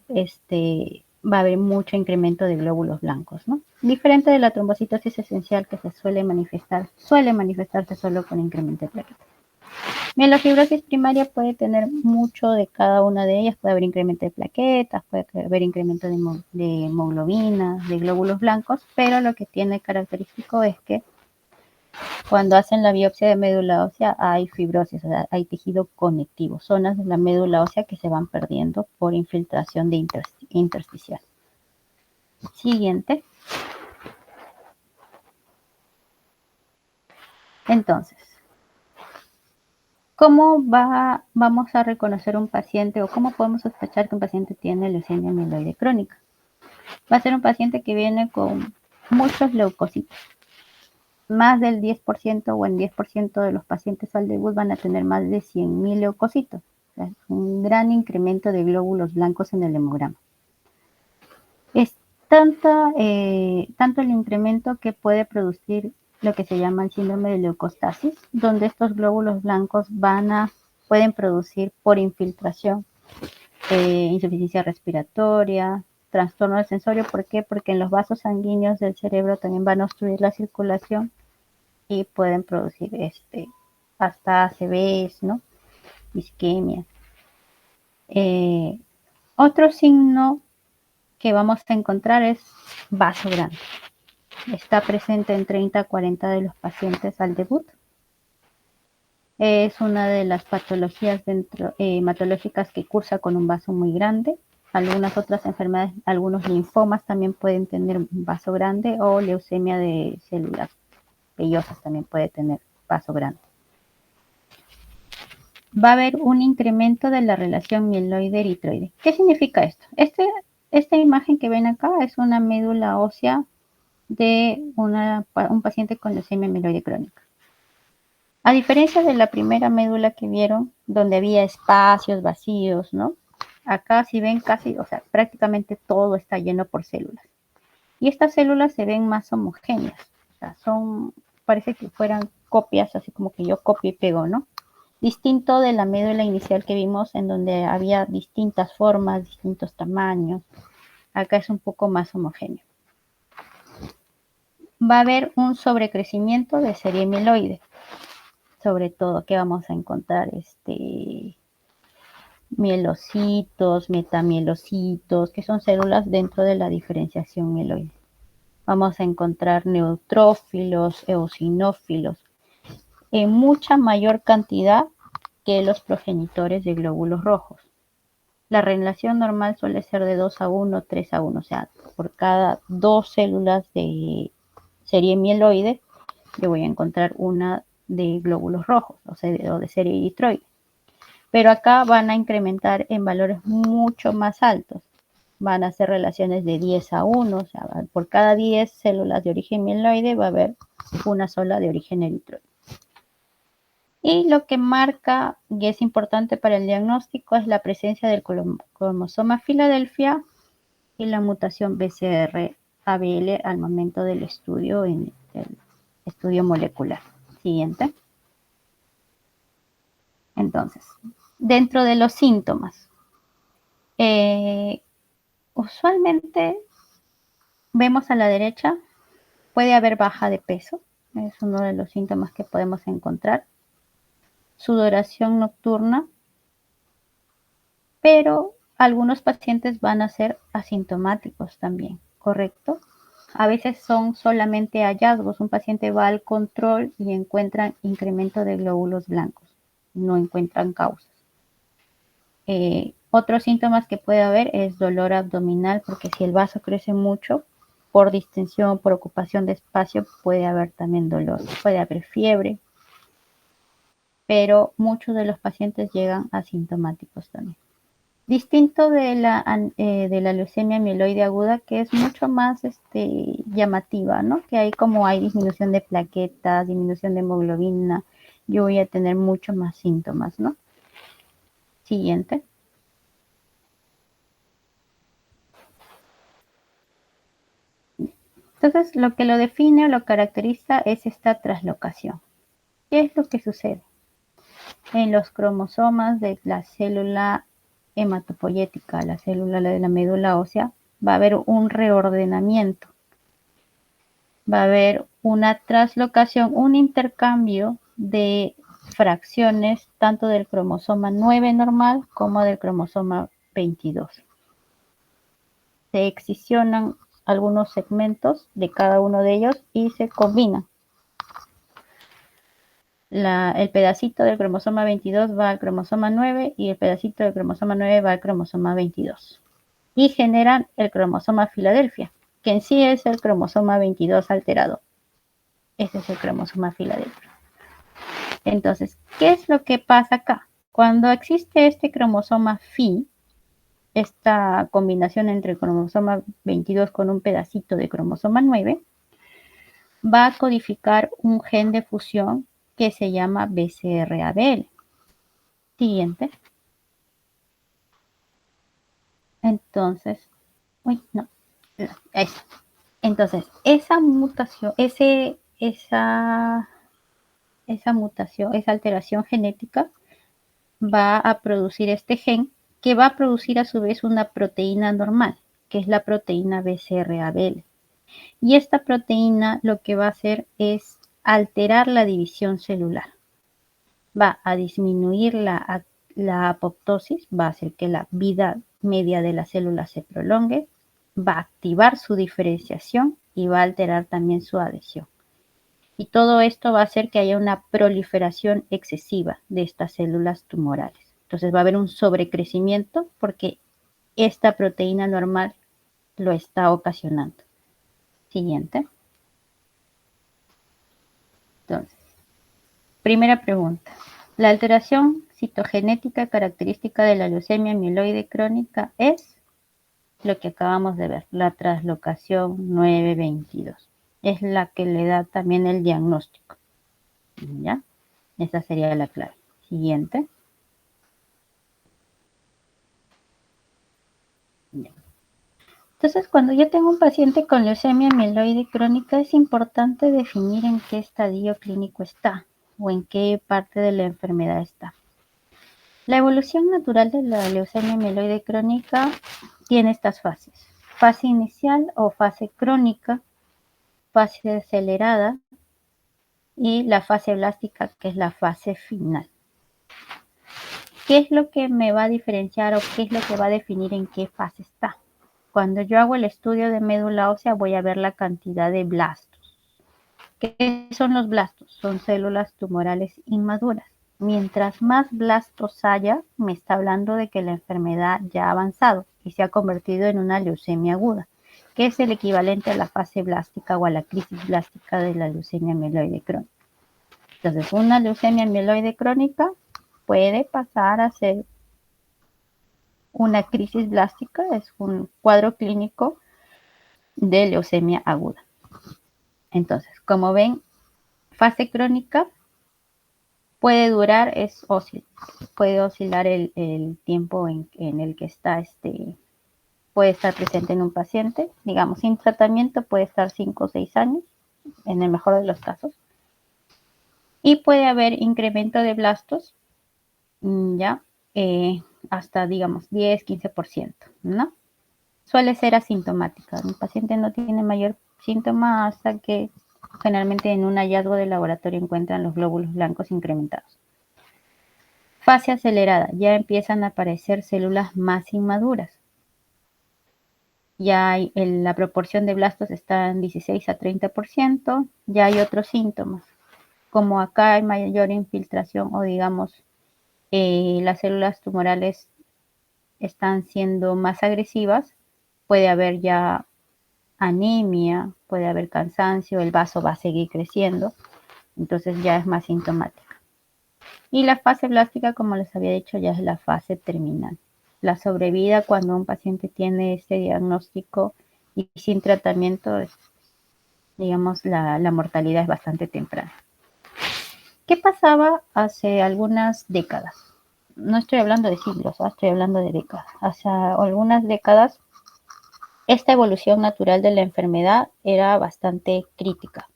va a haber mucho incremento de glóbulos blancos, ¿no? Diferente de la trombocitosis esencial que suele manifestarse solo con incremento de plaquetas. Mielofibrosis primaria puede tener mucho de cada una de ellas, puede haber incremento de plaquetas, puede haber incremento de hemoglobina, de glóbulos blancos, pero lo que tiene característico es que cuando hacen la biopsia de médula ósea hay fibrosis, o sea, hay tejido conectivo, zonas de la médula ósea que se van perdiendo por infiltración de intersticial. Siguiente. Entonces, ¿cómo vamos a reconocer un paciente o cómo podemos sospechar que un paciente tiene leucemia mieloide crónica? Va a ser un paciente que viene con muchos leucocitos. Más del 10% o el 10% de los pacientes al debut van a tener más de 100.000 leucocitos. O sea, un gran incremento de glóbulos blancos en el hemograma. Es tanto el incremento que puede producir lo que se llama el síndrome de leucostasis, donde estos glóbulos blancos pueden producir por infiltración insuficiencia respiratoria, trastorno del sensorio. ¿Por qué? Porque en los vasos sanguíneos del cerebro también van a obstruir la circulación y pueden producir hasta ACVs, ¿no? Isquemia. Otro signo que vamos a encontrar es vaso grande. Está presente en 30 a 40 de los pacientes al debut. Es una de las patologías hematológicas que cursa con un vaso muy grande. Algunas otras enfermedades, algunos linfomas también pueden tener un vaso grande, o leucemia de células vellosas también puede tener vaso grande. Va a haber un incremento de la relación mieloide-eritroide. ¿Qué significa esto? Esta imagen que ven acá es una médula ósea de un paciente con leucemia mieloide crónica. A diferencia de la primera médula que vieron, donde había espacios vacíos, ¿no? Acá si ven prácticamente todo está lleno por células. Y estas células se ven más homogéneas. O sea, parece que fueran copias, así como que yo copio y pego, ¿no? Distinto de la médula inicial que vimos, en donde había distintas formas, distintos tamaños. Acá es un poco más homogéneo. Va a haber un sobrecrecimiento de serie mieloide. Sobre todo, que vamos a encontrar mielocitos, metamielocitos, que son células dentro de la diferenciación mieloide. Vamos a encontrar neutrófilos, eosinófilos, en mucha mayor cantidad que los progenitores de glóbulos rojos. La relación normal suele ser de 2:1, 3:1, o sea, por cada 2 células de serie mieloide, yo voy a encontrar una de glóbulos rojos, o sea, de serie eritroide. Pero acá van a incrementar en valores mucho más altos. Van a ser relaciones de 10:1, o sea, por cada 10 células de origen mieloide va a haber una sola de origen eritroide. Y lo que marca y es importante para el diagnóstico es la presencia del cromosoma Filadelfia y la mutación BCR-ABL al momento del estudio en el estudio molecular. Siguiente. Entonces, dentro de los síntomas, usualmente vemos a la derecha, puede haber baja de peso, es uno de los síntomas que podemos encontrar. Sudoración nocturna, pero algunos pacientes van a ser asintomáticos también, ¿correcto? A veces son solamente hallazgos. Un paciente va al control y encuentran incremento de glóbulos blancos, no encuentran causas. Otros síntomas que puede haber es dolor abdominal, porque si el vaso crece mucho, por distensión, por ocupación de espacio, puede haber también dolor. Puede haber fiebre, pero muchos de los pacientes llegan asintomáticos también. Distinto de la leucemia mieloide aguda, que es mucho más llamativa, ¿no? Que hay disminución de plaquetas, disminución de hemoglobina, yo voy a tener muchos más síntomas, ¿no? Siguiente. Entonces, lo que lo define o lo caracteriza es esta traslocación. ¿Qué es lo que sucede? En los cromosomas de la célula hematopoyética, la célula de la médula ósea, va a haber un reordenamiento. Va a haber una traslocación, un intercambio de fracciones tanto del cromosoma 9 normal como del cromosoma 22. Se excisionan algunos segmentos de cada uno de ellos y se combinan. El pedacito del cromosoma 22 va al cromosoma 9 y el pedacito del cromosoma 9 va al cromosoma 22. Y generan el cromosoma Filadelfia, que en sí es el cromosoma 22 alterado. Este es el cromosoma Filadelfia. Entonces, ¿qué es lo que pasa acá? Cuando existe este cromosoma Fi, esta combinación entre el cromosoma 22 con un pedacito de cromosoma 9, va a codificar un gen de fusión que se llama BCR-ABL. Siguiente. Entonces, entonces, esa mutación, esa alteración genética va a producir este gen que va a producir a su vez una proteína normal, que es la proteína BCR-ABL. Y esta proteína lo que va a hacer es alterar la división celular. Va a disminuir la apoptosis, va a hacer que la vida media de la célula se prolongue, va a activar su diferenciación y va a alterar también su adhesión. Y todo esto va a hacer que haya una proliferación excesiva de estas células tumorales. Entonces va a haber un sobrecrecimiento porque esta proteína normal lo está ocasionando. Siguiente. Entonces, primera pregunta. La alteración citogenética característica de la leucemia mieloide crónica es lo que acabamos de ver, la traslocación 922. Es la que le da también el diagnóstico. ¿Ya? Esa sería la clave. Siguiente. Entonces, cuando yo tengo un paciente con leucemia mieloide crónica, es importante definir en qué estadio clínico está o en qué parte de la enfermedad está. La evolución natural de la leucemia mieloide crónica tiene estas fases. Fase inicial o fase crónica, fase acelerada y la fase blástica, que es la fase final. ¿Qué es lo que me va a diferenciar o qué es lo que va a definir en qué fase está? Cuando yo hago el estudio de médula ósea voy a ver la cantidad de blastos. ¿Qué son los blastos? Son células tumorales inmaduras. Mientras más blastos haya, me está hablando de que la enfermedad ya ha avanzado y se ha convertido en una leucemia aguda, que es el equivalente a la fase blástica o a la crisis blástica de la leucemia mieloide crónica. Entonces, una leucemia mieloide crónica puede pasar a ser una crisis blástica, es un cuadro clínico de leucemia aguda. Entonces, como ven, fase crónica puede durar, puede oscilar el tiempo en el que está, puede estar presente en un paciente, digamos, sin tratamiento puede estar 5 o 6 años, en el mejor de los casos, y puede haber incremento de blastos, ya, hasta, digamos, 10-15%, ¿no? Suele ser asintomática, el paciente no tiene mayor síntoma hasta que generalmente en un hallazgo de laboratorio encuentran los glóbulos blancos incrementados. Fase acelerada, ya empiezan a aparecer células más inmaduras. Ya hay, la proporción de blastos está en 16 a 30%, ya hay otros síntomas, como acá hay mayor infiltración o digamos las células tumorales están siendo más agresivas, puede haber ya anemia, puede haber cansancio, el vaso va a seguir creciendo, entonces ya es más sintomática. Y la fase blástica, como les había dicho, ya es la fase terminal. La sobrevida cuando un paciente tiene este diagnóstico y sin tratamiento, digamos, la mortalidad es bastante temprana. ¿Qué pasaba hace algunas décadas? No estoy hablando de siglos, estoy hablando de décadas. Hace algunas décadas, esta evolución natural de la enfermedad era bastante crítica.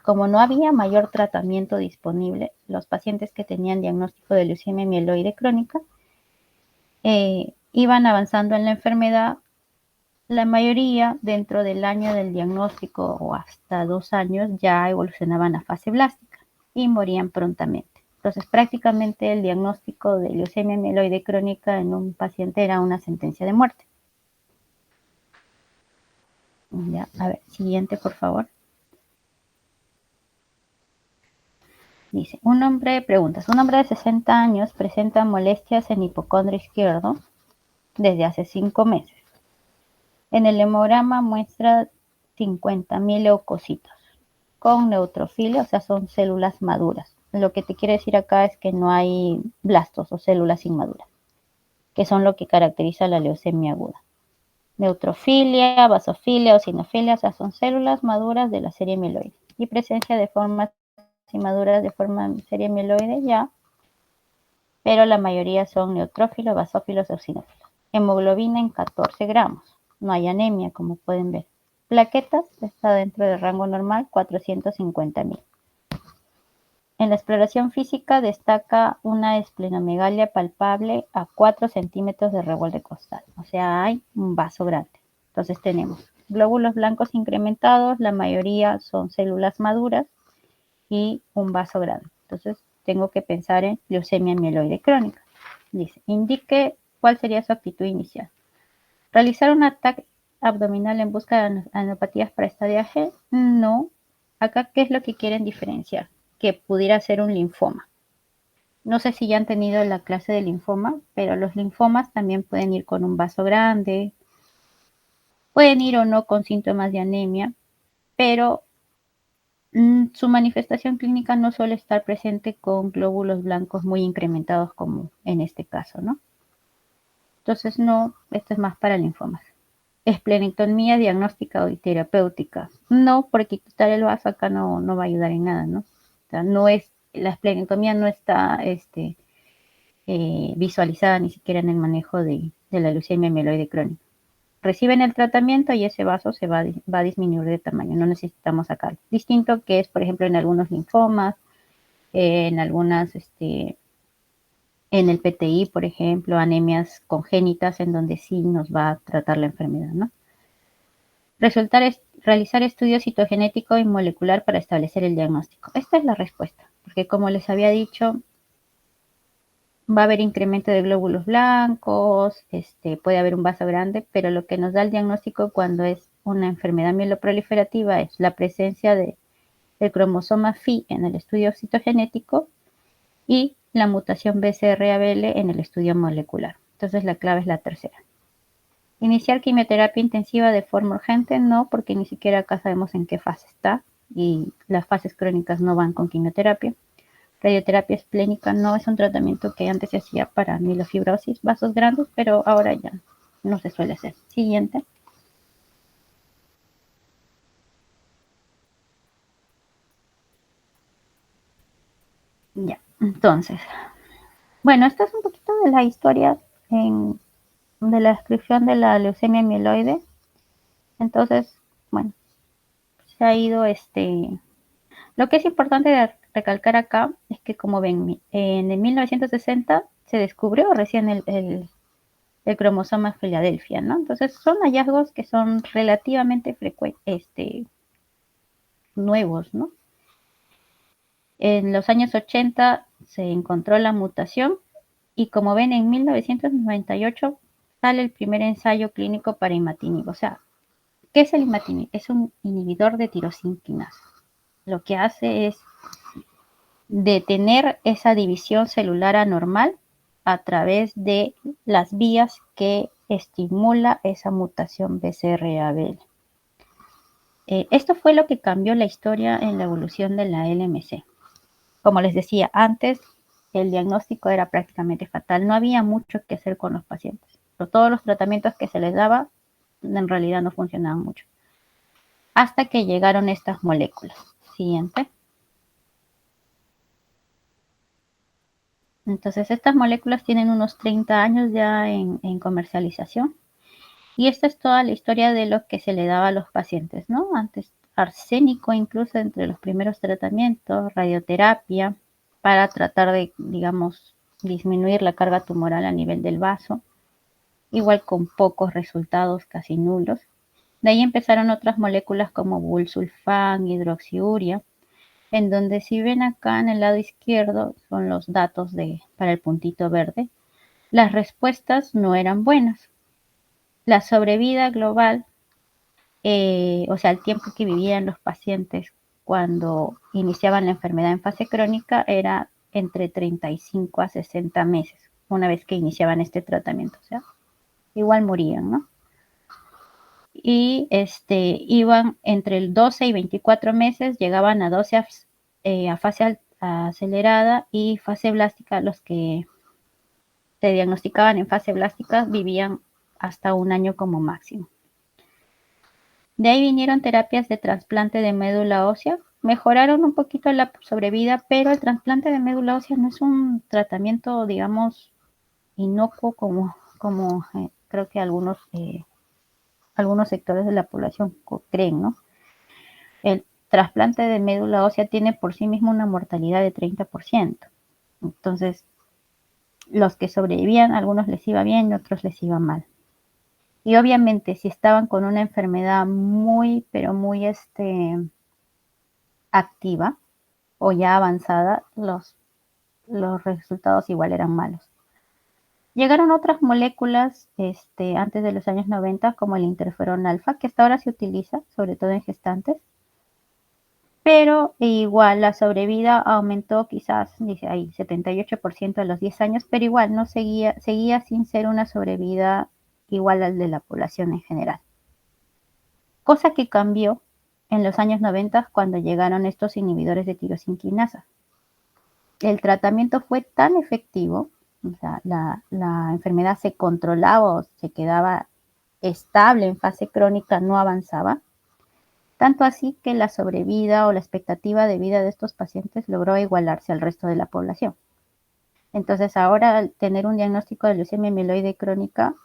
Como no había mayor tratamiento disponible, los pacientes que tenían diagnóstico de leucemia mieloide crónica iban avanzando en la enfermedad. La mayoría, dentro del año del diagnóstico o hasta 2 años, ya evolucionaban a fase blástica y morían prontamente. Entonces, prácticamente el diagnóstico de leucemia mieloide crónica en un paciente era una sentencia de muerte. Ya, a ver, siguiente, por favor. Dice, un hombre de 60 años presenta molestias en hipocondrio izquierdo desde hace 5 meses. En el hemograma muestra 50.000 leucocitos con neutrofilia, o sea, son células maduras. Lo que te quiere decir acá es que no hay blastos o células inmaduras, que son lo que caracteriza la leucemia aguda. Neutrofilia, basofilia, eosinofilia, o sea, son células maduras de la serie mieloide. Y presencia de formas inmaduras de forma serie mieloide ya, pero la mayoría son neutrófilos, basófilos, eosinófilos. Hemoglobina en 14 gramos. No hay anemia, como pueden ver. Plaquetas está dentro del rango normal, 450.000. En la exploración física destaca una esplenomegalia palpable a 4 centímetros de revuelve costal. O sea, hay un vaso grande. Entonces tenemos glóbulos blancos incrementados, la mayoría son células maduras y un vaso grande. Entonces tengo que pensar en leucemia mieloide crónica. Dice, indique cuál sería su actitud inicial. ¿Realizar un ataque abdominal en busca de anopatías para estadio G? No. Acá, ¿qué es lo que quieren diferenciar? Que pudiera ser un linfoma. No sé si ya han tenido la clase de linfoma, pero los linfomas también pueden ir con un vaso grande, pueden ir o no con síntomas de anemia, pero su manifestación clínica no suele estar presente con glóbulos blancos muy incrementados como en este caso, ¿no? Entonces, no, esto es más para linfomas. Esplenectomía diagnóstica o terapéutica. No, porque quitar el vaso acá no va a ayudar en nada, ¿no? O sea, la esplenectomía no está visualizada ni siquiera en el manejo de la leucemia mieloide crónica. Reciben el tratamiento y ese vaso se va a disminuir de tamaño, no necesitamos sacarlo. Distinto que es, por ejemplo, en algunos linfomas, en algunas, en el PTI, por ejemplo, anemias congénitas, en donde sí nos va a tratar la enfermedad, ¿no? Realizar estudios citogenético y molecular para establecer el diagnóstico. Esta es la respuesta, porque como les había dicho, va a haber incremento de glóbulos blancos, puede haber un vaso grande, pero lo que nos da el diagnóstico cuando es una enfermedad mieloproliferativa es la presencia del cromosoma Phi en el estudio citogenético y la mutación BCR-ABL en el estudio molecular. Entonces la clave es la tercera. Iniciar quimioterapia intensiva de forma urgente, no, porque ni siquiera acá sabemos en qué fase está y las fases crónicas no van con quimioterapia. Radioterapia esplénica no es un tratamiento que antes se hacía para mielofibrosis, vasos grandes, pero ahora ya no se suele hacer. Siguiente. Ya, entonces, bueno, esta es un poquito de la historia de la descripción de la leucemia mieloide. Entonces, bueno, se ha ido Lo que es importante recalcar acá es que, como ven, en el 1960 se descubrió recién el cromosoma Filadelfia, ¿no? Entonces son hallazgos que son relativamente nuevos, ¿no? En los años 80 se encontró la mutación y, como ven, en 1998 sale el primer ensayo clínico para imatinib. O sea, ¿qué es el imatinib? Es un inhibidor de tirosina quinasa. Lo que hace es detener esa división celular anormal a través de las vías que estimula esa mutación BCR-ABL. Esto fue lo que cambió la historia en la evolución de la LMC. Como les decía antes, el diagnóstico era prácticamente fatal. No había mucho que hacer con los pacientes. Pero todos los tratamientos que se les daba en realidad no funcionaban mucho. Hasta que llegaron estas moléculas. Siguiente. Entonces, estas moléculas tienen unos 30 años ya en comercialización. Y esta es toda la historia de lo que se le daba a los pacientes, ¿no? Antes, arsénico incluso entre los primeros tratamientos, radioterapia, para tratar de, digamos, disminuir la carga tumoral a nivel del vaso, igual con pocos resultados, casi nulos. De ahí empezaron otras moléculas como busulfán, hidroxiuria, en donde, si ven acá en el lado izquierdo, son los datos para el puntito verde, las respuestas no eran buenas. La sobrevida global, o sea, el tiempo que vivían los pacientes cuando iniciaban la enfermedad en fase crónica, era entre 35 a 60 meses, una vez que iniciaban este tratamiento. O sea, igual morían, ¿no? Y iban entre el 12 y 24 meses, llegaban a 12 a fase acelerada y fase blástica. Los que se diagnosticaban en fase blástica vivían hasta un año como máximo. De ahí vinieron terapias de trasplante de médula ósea. Mejoraron un poquito la sobrevida, pero el trasplante de médula ósea no es un tratamiento, digamos, inocuo como creo que algunos sectores de la población creen, ¿no? El trasplante de médula ósea tiene por sí mismo una mortalidad de 30%. Entonces, los que sobrevivían, a algunos les iba bien y a otros les iba mal. Y obviamente, si estaban con una enfermedad muy, pero muy activa o ya avanzada, los resultados igual eran malos. Llegaron otras moléculas antes de los años 90, como el interferón alfa, que hasta ahora se utiliza, sobre todo en gestantes, pero igual la sobrevida aumentó quizás, dice ahí, 78% a los 10 años, pero igual no seguía sin ser una sobrevida igual al de la población en general. Cosa que cambió en los años 90 cuando llegaron estos inhibidores de tirosina quinasa. El tratamiento fue tan efectivo, o sea, la enfermedad se controlaba o se quedaba estable en fase crónica, no avanzaba, tanto así que la sobrevida o la expectativa de vida de estos pacientes logró igualarse al resto de la población. Entonces, ahora, al tener un diagnóstico de leucemia mieloide crónica,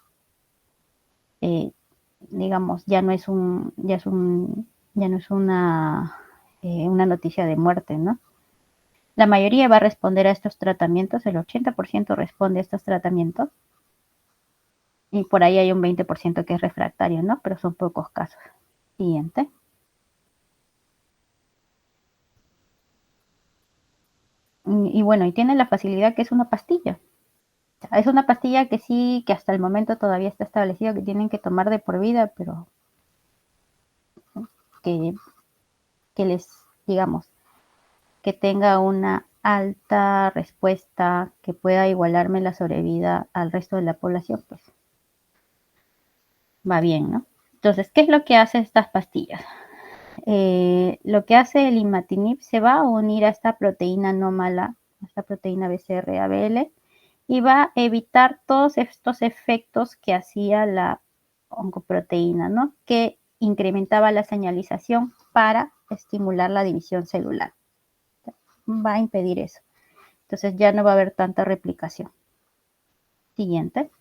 digamos, ya no es una noticia de muerte, ¿no? La mayoría va a responder a estos tratamientos, el 80% responde a estos tratamientos, y por ahí hay un 20% que es refractario, ¿no? Pero son pocos casos. Siguiente. Y bueno, y tiene la facilidad que es una pastilla. Es una pastilla que sí, que hasta el momento todavía está establecido que tienen que tomar de por vida, pero que les, digamos, que tenga una alta respuesta que pueda igualarme la sobrevida al resto de la población, pues va bien, ¿no? Entonces, ¿qué es lo que hacen estas pastillas? Lo que hace el imatinib se va a unir a esta proteína anómala, a esta proteína BCR-ABL, y va a evitar todos estos efectos que hacía la oncoproteína, ¿no? Que incrementaba la señalización para estimular la división celular. Va a impedir eso. Entonces ya no va a haber tanta replicación. Siguiente.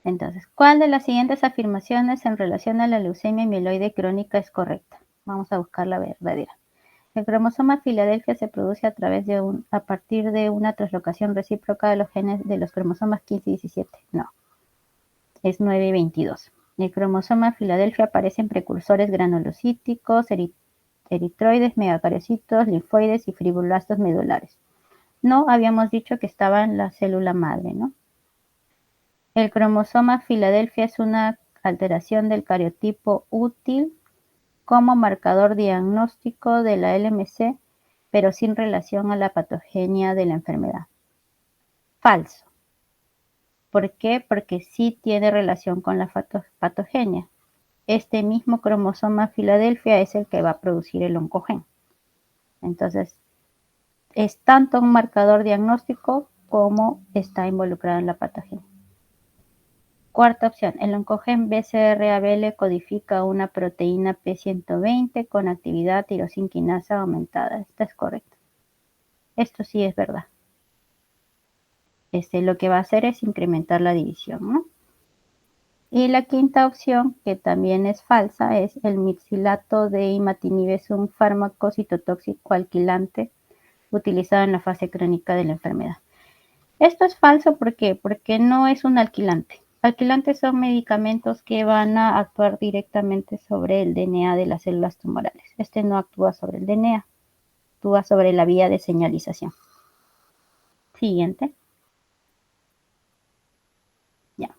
Entonces, ¿cuál de las siguientes afirmaciones en relación a la leucemia mieloide crónica es correcta? Vamos a buscar la verdadera. El cromosoma Filadelfia se produce a partir de una translocación recíproca de los genes de los cromosomas 15 y 17. No, es 9 y 22. El cromosoma Filadelfia aparece en precursores granulocíticos, eritroides, megacariocitos, linfoides y fibroblastos medulares. No habíamos dicho que estaba en la célula madre, ¿no? El cromosoma Filadelfia es una alteración del cariotipo útil como marcador diagnóstico de la LMC, pero sin relación a la patogenia de la enfermedad. Falso. ¿Por qué? Porque sí tiene relación con la patogenia. Este mismo cromosoma Filadelfia es el que va a producir el oncogen. Entonces, es tanto un marcador diagnóstico como está involucrado en la patogenia. Cuarta opción, el oncogen BCR-ABL codifica una proteína P120 con actividad tirosinquinasa aumentada. Esta es correcta. Esto sí es verdad. Lo que va a hacer es incrementar la división, ¿no? Y la quinta opción, que también es falsa, es el mipsilato de imatinib, es un fármaco citotóxico alquilante utilizado en la fase crónica de la enfermedad. Esto es falso, ¿por qué? Porque no es un alquilante. Alquilantes son medicamentos que van a actuar directamente sobre el DNA de las células tumorales. Este no actúa sobre el DNA, actúa sobre la vía de señalización. Siguiente. Ya.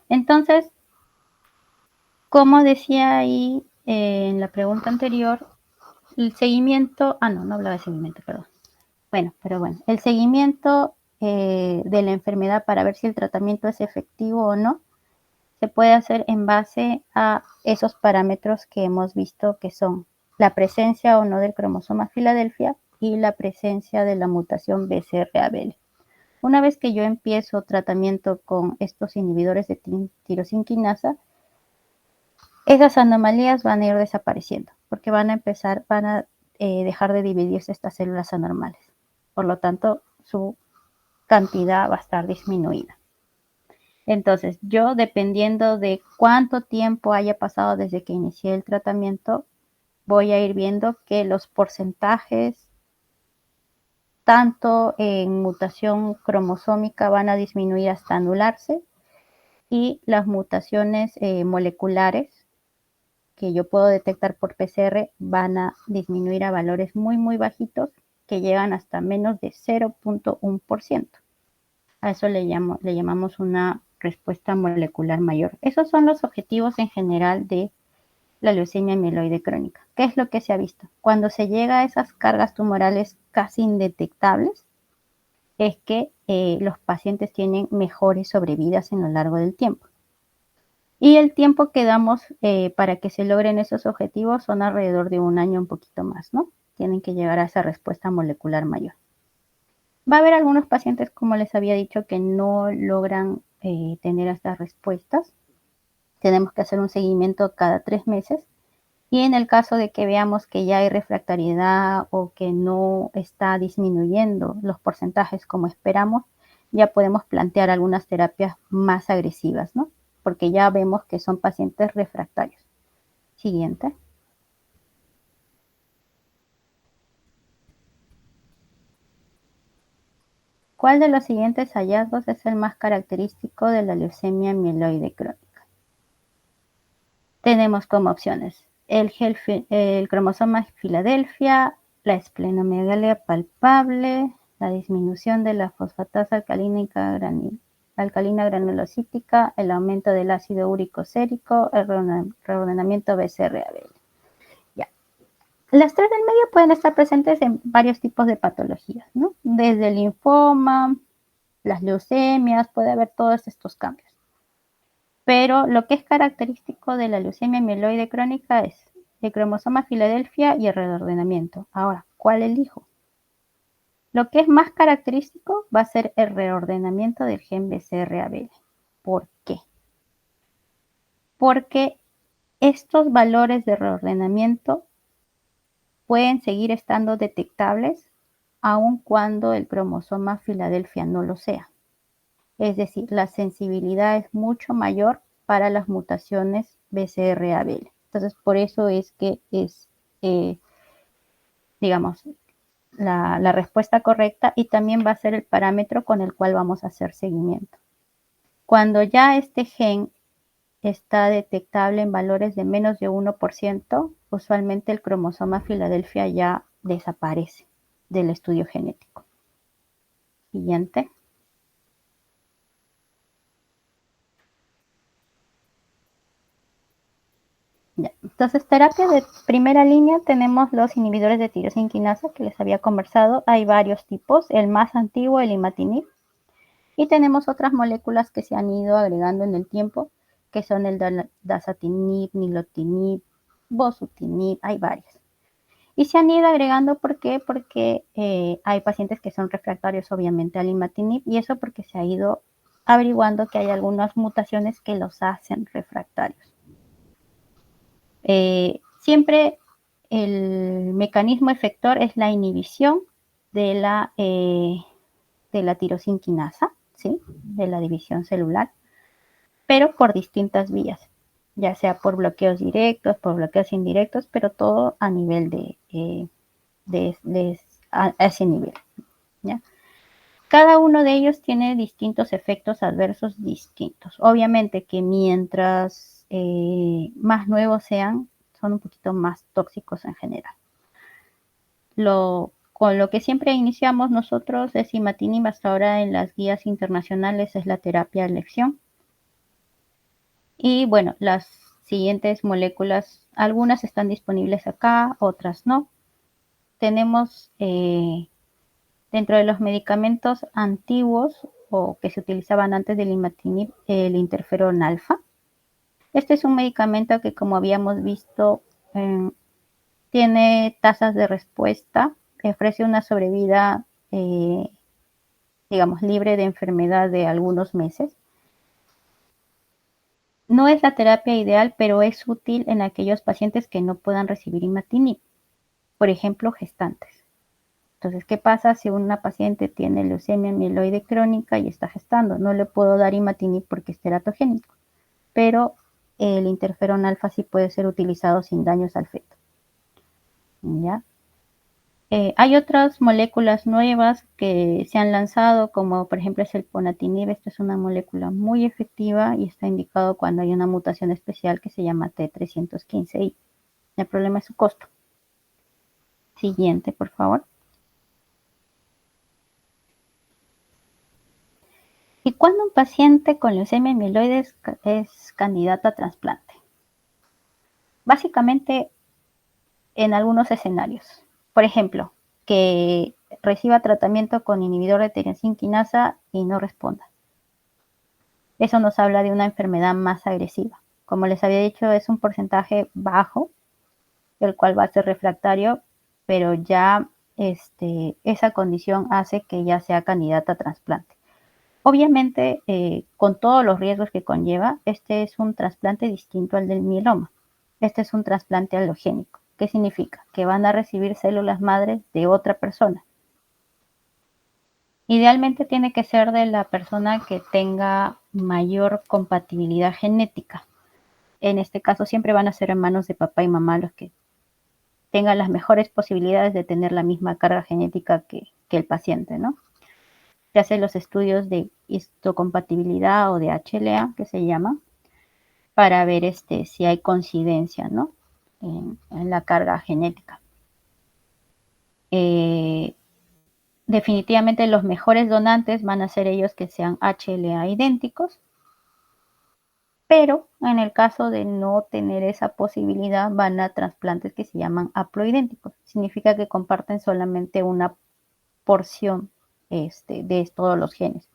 Entonces, como decía ahí en la pregunta anterior, el seguimiento, no hablaba de seguimiento, perdón. El seguimiento de la enfermedad para ver si el tratamiento es efectivo o no, se puede hacer en base a esos parámetros que hemos visto, que son la presencia o no del cromosoma Filadelfia y la presencia de la mutación BCR-ABL. Una vez que yo empiezo tratamiento con estos inhibidores de tirosinquinasa, esas anomalías van a ir desapareciendo, porque van a dejar de dividirse estas células anormales. Por lo tanto, su cantidad va a estar disminuida. Entonces, yo, dependiendo de cuánto tiempo haya pasado desde que inicié el tratamiento, voy a ir viendo que los porcentajes, tanto en mutación cromosómica, van a disminuir hasta anularse, y las mutaciones moleculares que yo puedo detectar por PCR van a disminuir a valores muy, muy bajitos, que llegan hasta menos de 0.1%. A eso le llamamos una respuesta molecular mayor. Esos son los objetivos en general de la leucemia mieloide crónica. ¿Qué es lo que se ha visto? Cuando se llega a esas cargas tumorales casi indetectables, es que los pacientes tienen mejores sobrevidas en lo largo del tiempo. Y el tiempo que damos para que se logren esos objetivos son alrededor de un año, un poquito más, ¿no? Tienen que llegar a esa respuesta molecular mayor. Va a haber algunos pacientes, como les había dicho, que no logran tener estas respuestas. Tenemos que hacer un seguimiento cada 3 meses. Y en el caso de que veamos que ya hay refractariedad o que no está disminuyendo los porcentajes como esperamos, ya podemos plantear algunas terapias más agresivas, ¿no? Porque ya vemos que son pacientes refractarios. Siguiente. ¿Cuál de los siguientes hallazgos es el más característico de la leucemia mieloide crónica? Tenemos como opciones el cromosoma Filadelfia, la esplenomegalia palpable, la disminución de la fosfatasa alcalina granulocítica, el aumento del ácido úrico sérico, el reordenamiento BCR-ABL. Ya. Las tres del medio pueden estar presentes en varios tipos de patologías, ¿no? Desde el linfoma, las leucemias, puede haber todos estos cambios. Pero lo que es característico de la leucemia mieloide crónica es el cromosoma Filadelfia y el reordenamiento. Ahora, ¿cuál elijo? Lo que es más característico va a ser el reordenamiento del gen BCR-ABL. ¿Por qué? Porque estos valores de reordenamiento pueden seguir estando detectables aun cuando el cromosoma Filadelfia no lo sea. Es decir, la sensibilidad es mucho mayor para las mutaciones BCR-ABL. Entonces, por eso es que es, digamos, la respuesta correcta y también va a ser el parámetro con el cual vamos a hacer seguimiento. Cuando ya este gen está detectable en valores de menos de 1%, usualmente el cromosoma Filadelfia ya desaparece del estudio genético. Siguiente. Ya. Entonces, terapia de primera línea tenemos los inhibidores de tirosina quinasa que les había conversado. Hay varios tipos, el más antiguo, el imatinib, y tenemos otras moléculas que se han ido agregando en el tiempo, que son el dasatinib, nilotinib, bosutinib, hay varios. Y se han ido agregando, ¿por qué? Porque hay pacientes que son refractarios obviamente al imatinib, y eso porque se ha ido averiguando que hay algunas mutaciones que los hacen refractarios. Siempre el mecanismo efector es la inhibición de la tirosina quinasa, ¿sí? De la división celular, pero por distintas vías, ya sea por bloqueos directos, por bloqueos indirectos, pero todo a nivel a ese nivel, ¿ya? Cada uno de ellos tiene distintos efectos adversos distintos. Obviamente que mientras más nuevos sean, son un poquito más tóxicos en general. Con lo que siempre iniciamos nosotros es imatinib, hasta ahora en las guías internacionales es la terapia de elección. Y bueno, las siguientes moléculas, algunas están disponibles acá, otras no. Tenemos dentro de los medicamentos antiguos o que se utilizaban antes del imatinib, el interferón alfa. Este es un medicamento que, como habíamos visto, tiene tasas de respuesta, ofrece una sobrevida, digamos, libre de enfermedad de algunos meses. No es la terapia ideal, pero es útil en aquellos pacientes que no puedan recibir imatinib, por ejemplo, gestantes. Entonces, ¿qué pasa si una paciente tiene leucemia mieloide crónica y está gestando? No le puedo dar imatinib porque es teratogénico, pero el interferón alfa sí puede ser utilizado sin daños al feto. ¿Ya? Hay otras moléculas nuevas que se han lanzado, como por ejemplo es el ponatinib. Esta es una molécula muy efectiva y está indicado cuando hay una mutación especial que se llama T315I. El problema es su costo. Siguiente, por favor. ¿Y cuándo un paciente con leucemia mieloide es candidato a trasplante? Básicamente en algunos escenarios. Por ejemplo, que reciba tratamiento con inhibidor de tirosina quinasa y no responda. Eso nos habla de una enfermedad más agresiva. Como les había dicho, es un porcentaje bajo, el cual va a ser refractario, pero ya esa condición hace que ya sea candidata a trasplante. Obviamente, con todos los riesgos que conlleva, este es un trasplante distinto al del mieloma. Este es un trasplante alogénico. ¿Qué significa? Que van a recibir células madres de otra persona. Idealmente tiene que ser de la persona que tenga mayor compatibilidad genética. En este caso siempre van a ser hermanos de papá y mamá los que tengan las mejores posibilidades de tener la misma carga genética que el paciente, ¿no? Se hacen los estudios de histocompatibilidad o de HLA, que se llama, para ver si hay coincidencia, ¿no? En la carga genética. Definitivamente los mejores donantes van a ser ellos que sean HLA idénticos. Pero en el caso de no tener esa posibilidad, van a trasplantes que se llaman haploidénticos. Significa que comparten solamente una porción de todos los genes.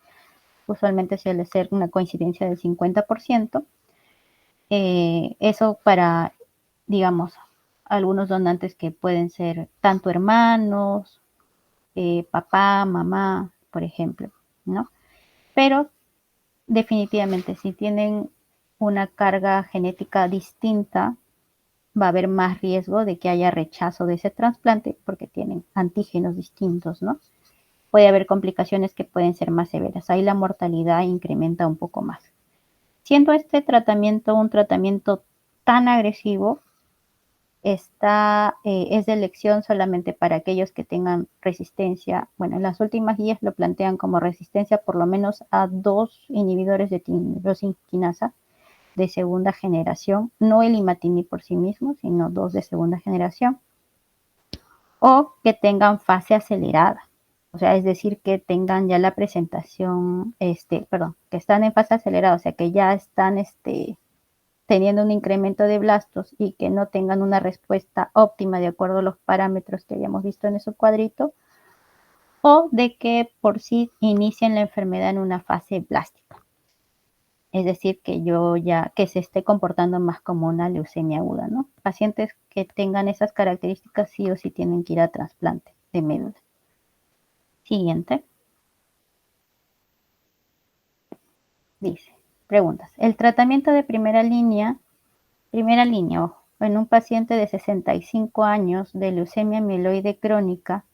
Usualmente suele ser una coincidencia del 50%. Eso para, digamos, algunos donantes que pueden ser tanto hermanos, papá, mamá, por ejemplo, ¿no? Pero definitivamente, si tienen una carga genética distinta, va a haber más riesgo de que haya rechazo de ese trasplante porque tienen antígenos distintos, ¿no? Puede haber complicaciones que pueden ser más severas. Ahí la mortalidad incrementa un poco más. Siendo este tratamiento un tratamiento tan agresivo, es de elección solamente para aquellos que tengan resistencia. Bueno, en las últimas guías lo plantean como resistencia por lo menos a 2 inhibidores de tirosin quinasa de segunda generación, no el imatinib por sí mismo, sino 2 de segunda generación, o que tengan fase acelerada. O sea, es decir, que tengan ya la presentación, que están en fase acelerada, o sea, que ya están teniendo un incremento de blastos y que no tengan una respuesta óptima de acuerdo a los parámetros que habíamos visto en ese cuadrito, o de que por sí inicien la enfermedad en una fase blástica. Es decir, que se esté comportando más como una leucemia aguda, ¿no? Pacientes que tengan esas características sí o sí tienen que ir a trasplante de médula. Siguiente. Dice, preguntas. El tratamiento de primera línea, ojo, en un paciente de 65 años de leucemia mieloide crónica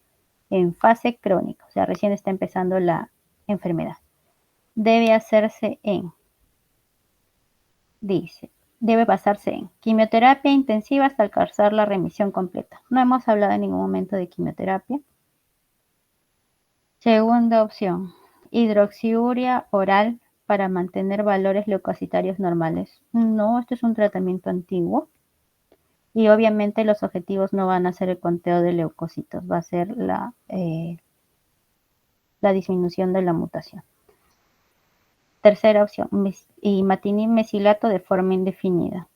en fase crónica, o sea, recién está empezando la enfermedad, debe hacerse debe basarse en quimioterapia intensiva hasta alcanzar la remisión completa. No hemos hablado en ningún momento de quimioterapia. Segunda opción, hidroxiuria oral para mantener valores leucocitarios normales. No, este es un tratamiento antiguo. Y obviamente los objetivos no van a ser el conteo de leucocitos, va a ser la disminución de la mutación. Tercera opción, imatinib mesilato de forma indefinida.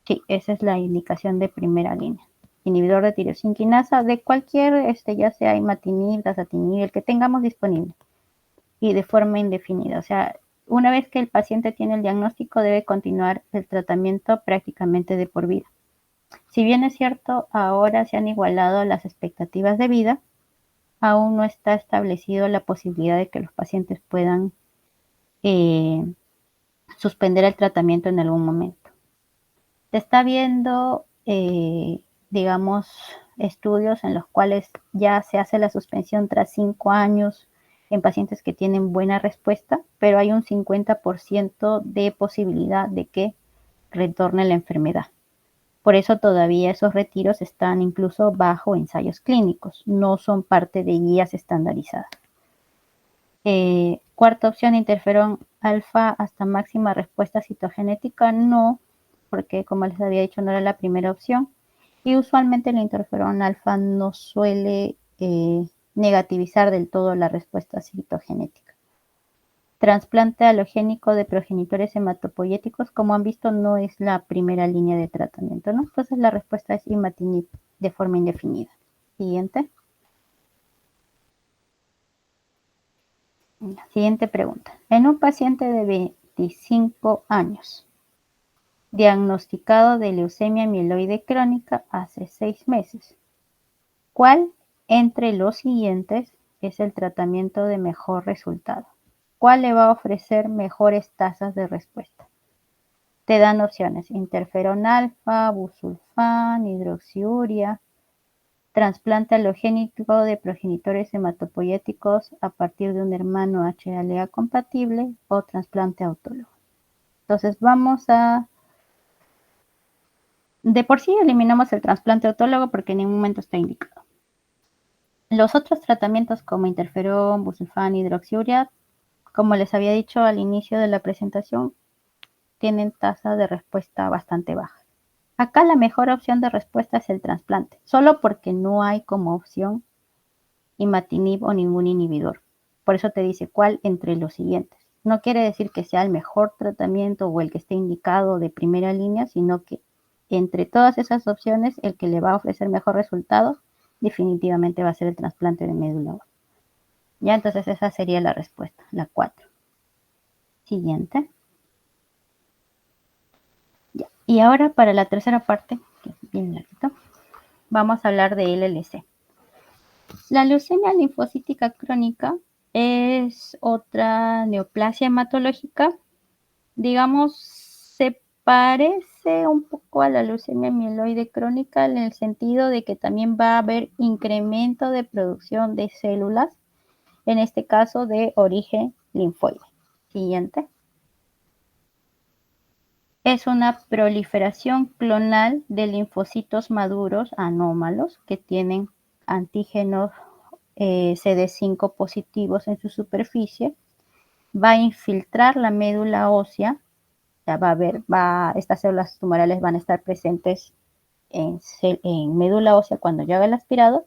Sí, esa es la indicación de primera línea. Inhibidor de tirosin quinasa de cualquier, ya sea imatinib, dasatinib, el que tengamos disponible. Y de forma indefinida. O sea, una vez que el paciente tiene el diagnóstico, debe continuar el tratamiento prácticamente de por vida. Si bien es cierto, ahora se han igualado las expectativas de vida, aún no está establecido la posibilidad de que los pacientes puedan suspender el tratamiento en algún momento. Se está viendo, digamos, estudios en los cuales ya se hace la suspensión tras 5 años en pacientes que tienen buena respuesta, pero hay un 50% de posibilidad de que retorne la enfermedad. Por eso todavía esos retiros están incluso bajo ensayos clínicos, no son parte de guías estandarizadas. Cuarta opción, interferón alfa hasta máxima respuesta citogenética, no, porque como les había dicho no era la primera opción. Y usualmente el interferón alfa no suele negativizar del todo la respuesta citogenética. Trasplante alogénico de progenitores hematopoyéticos, como han visto, no es la primera línea de tratamiento, ¿no? Entonces la respuesta es imatinib de forma indefinida. Siguiente. Siguiente pregunta. En un paciente de 25 años, diagnosticado de leucemia mieloide crónica hace 6 meses, ¿cuál entre los siguientes es el tratamiento de mejor resultado? ¿Cuál le va a ofrecer mejores tasas de respuesta? Te dan opciones: interferón alfa, busulfán, hidroxiuria, trasplante alogénico de progenitores hematopoyéticos a partir de un hermano HLA compatible o trasplante autólogo. Entonces de por sí eliminamos el trasplante autólogo porque en ningún momento está indicado. Los otros tratamientos como interferón, busulfán, hidroxiuria, como les había dicho al inicio de la presentación, tienen tasa de respuesta bastante baja. Acá la mejor opción de respuesta es el trasplante, solo porque no hay como opción imatinib o ningún inhibidor. Por eso te dice cuál entre los siguientes. No quiere decir que sea el mejor tratamiento o el que esté indicado de primera línea, sino que entre todas esas opciones, el que le va a ofrecer mejor resultado definitivamente va a ser el trasplante de médula ósea. Ya, entonces esa sería la respuesta, la 4. Siguiente. Ya. Y ahora para la tercera parte, que es bien larguito, vamos a hablar de LLC. La leucemia linfocítica crónica es otra neoplasia hematológica. Digamos, se parece un poco a la leucemia mieloide crónica en el sentido de que también va a haber incremento de producción de células, en este caso de origen linfoide. Siguiente. Es una proliferación clonal de linfocitos maduros anómalos que tienen antígenos CD5 positivos en su superficie. Va a infiltrar la médula ósea. Ya estas células tumorales van a estar presentes en médula ósea cuando yo haga el aspirado,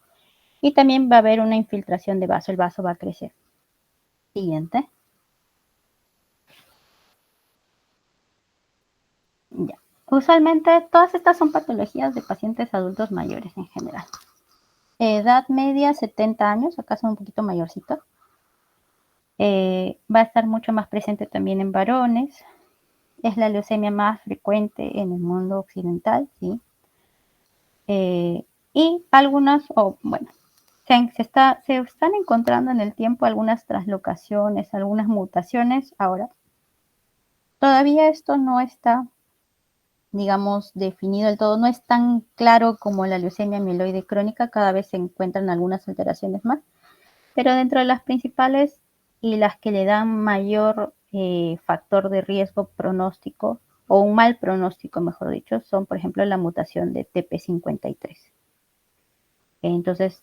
y también va a haber una infiltración de vaso, el vaso va a crecer. Siguiente. Ya. Usualmente todas estas son patologías de pacientes adultos mayores en general. Edad media 70 años, acá son un poquito mayorcitos. Va a estar mucho más presente también en varones. Es la leucemia más frecuente en el mundo occidental, ¿sí? Y algunas, bueno, se están encontrando en el tiempo algunas translocaciones, algunas mutaciones. Ahora, todavía esto no está, digamos, definido del todo, no es tan claro como la leucemia mieloide crónica, cada vez se encuentran algunas alteraciones más, pero dentro de las principales y las que le dan mayor factor de riesgo pronóstico, o un mal pronóstico, mejor dicho, son, por ejemplo, la mutación de TP53. Entonces,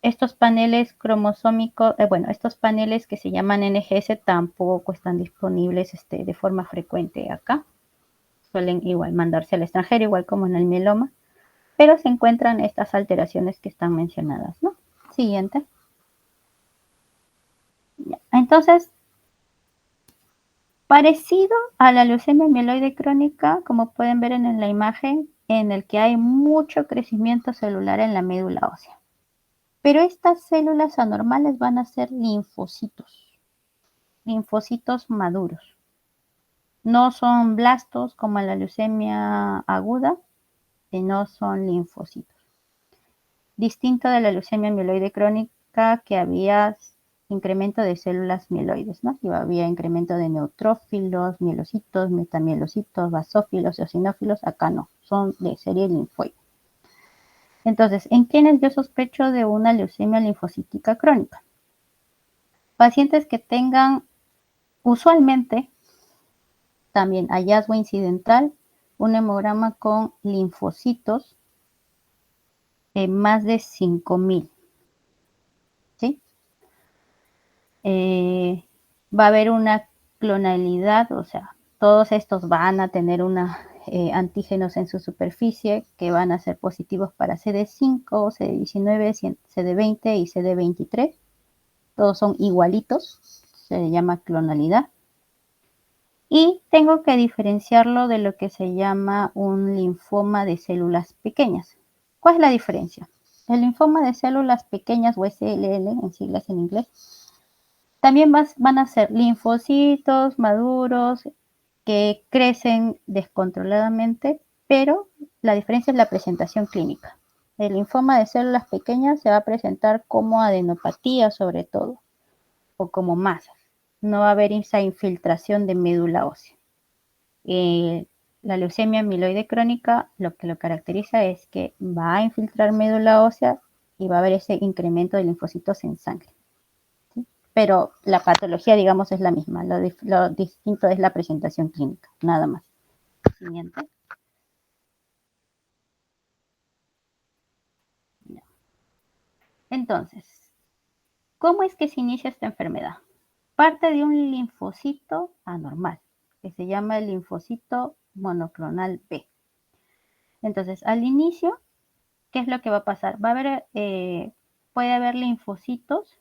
estos paneles cromosómicos, estos paneles que se llaman NGS tampoco están disponibles de forma frecuente acá. Suelen igual mandarse al extranjero, igual como en el mieloma, pero se encuentran estas alteraciones que están mencionadas, ¿no? Siguiente. Ya. Entonces, parecido a la leucemia mieloide crónica, como pueden ver en la imagen, en el que hay mucho crecimiento celular en la médula ósea. Pero estas células anormales van a ser linfocitos maduros. No son blastos como en la leucemia aguda, sino son linfocitos. Distinto de la leucemia mieloide crónica, que había incremento de células mieloides, ¿no? Y había incremento de neutrófilos, mielocitos, metamielocitos, basófilos, eosinófilos. Acá no, son de serie linfoide. Entonces, ¿en quiénes yo sospecho de una leucemia linfocítica crónica? Pacientes que tengan usualmente también hallazgo incidental, un hemograma con linfocitos más de 5.000. ¿Sí? Va a haber una clonalidad, o sea, todos estos van a tener antígenos en su superficie que van a ser positivos para CD5, CD19, CD20 y CD23. Todos son igualitos, se llama clonalidad. Y tengo que diferenciarlo de lo que se llama un linfoma de células pequeñas. ¿Cuál es la diferencia? El linfoma de células pequeñas, o SLL en siglas en inglés, también van a ser linfocitos maduros que crecen descontroladamente, pero la diferencia es la presentación clínica. El linfoma de células pequeñas se va a presentar como adenopatía sobre todo, o como masas. No va a haber esa infiltración de médula ósea. La leucemia mieloide crónica lo que lo caracteriza es que va a infiltrar médula ósea y va a haber ese incremento de linfocitos en sangre. ¿Sí? Pero la patología, digamos, es la misma. Lo distinto es la presentación clínica, nada más. Siguiente. Entonces, ¿cómo es que se inicia esta enfermedad? Parte de un linfocito anormal, que se llama el linfocito monoclonal B. Entonces, al inicio, ¿qué es lo que va a pasar? Puede haber linfocitos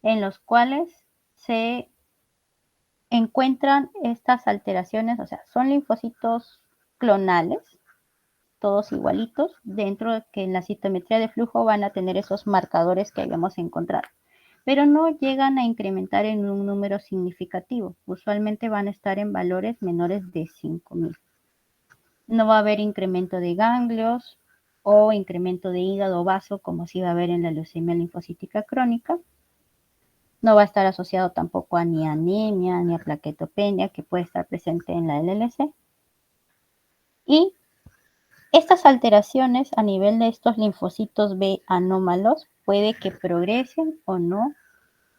en los cuales se encuentran estas alteraciones, o sea, son linfocitos clonales, todos igualitos, dentro de que en la citometría de flujo van a tener esos marcadores que habíamos encontrado, pero no llegan a incrementar en un número significativo. Usualmente van a estar en valores menores de 5.000. No va a haber incremento de ganglios o incremento de hígado o vaso, como sí va a haber en la leucemia linfocítica crónica. No va a estar asociado tampoco a ni anemia ni a plaquetopenia, que puede estar presente en la LLC. Y estas alteraciones a nivel de estos linfocitos B anómalos puede que progresen o no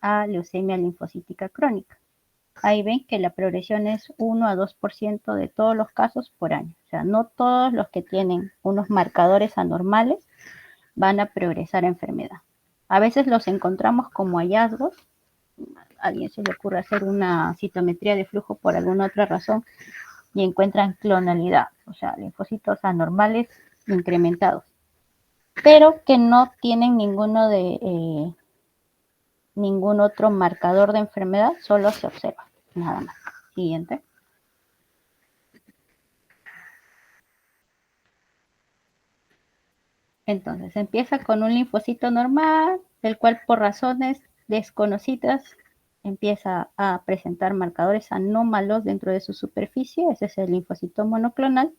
a leucemia linfocítica crónica. Ahí ven que la progresión es 1 a 2% de todos los casos por año. O sea, no todos los que tienen unos marcadores anormales van a progresar a enfermedad. A veces los encontramos como hallazgos. A alguien se le ocurre hacer una citometría de flujo por alguna otra razón y encuentran clonalidad, o sea, linfocitos anormales incrementados, pero que no tienen ningún otro marcador de enfermedad, solo se observa, nada más. Siguiente. Entonces, empieza con un linfocito normal, el cual por razones desconocidas empieza a presentar marcadores anómalos dentro de su superficie, ese es el linfocito monoclonal,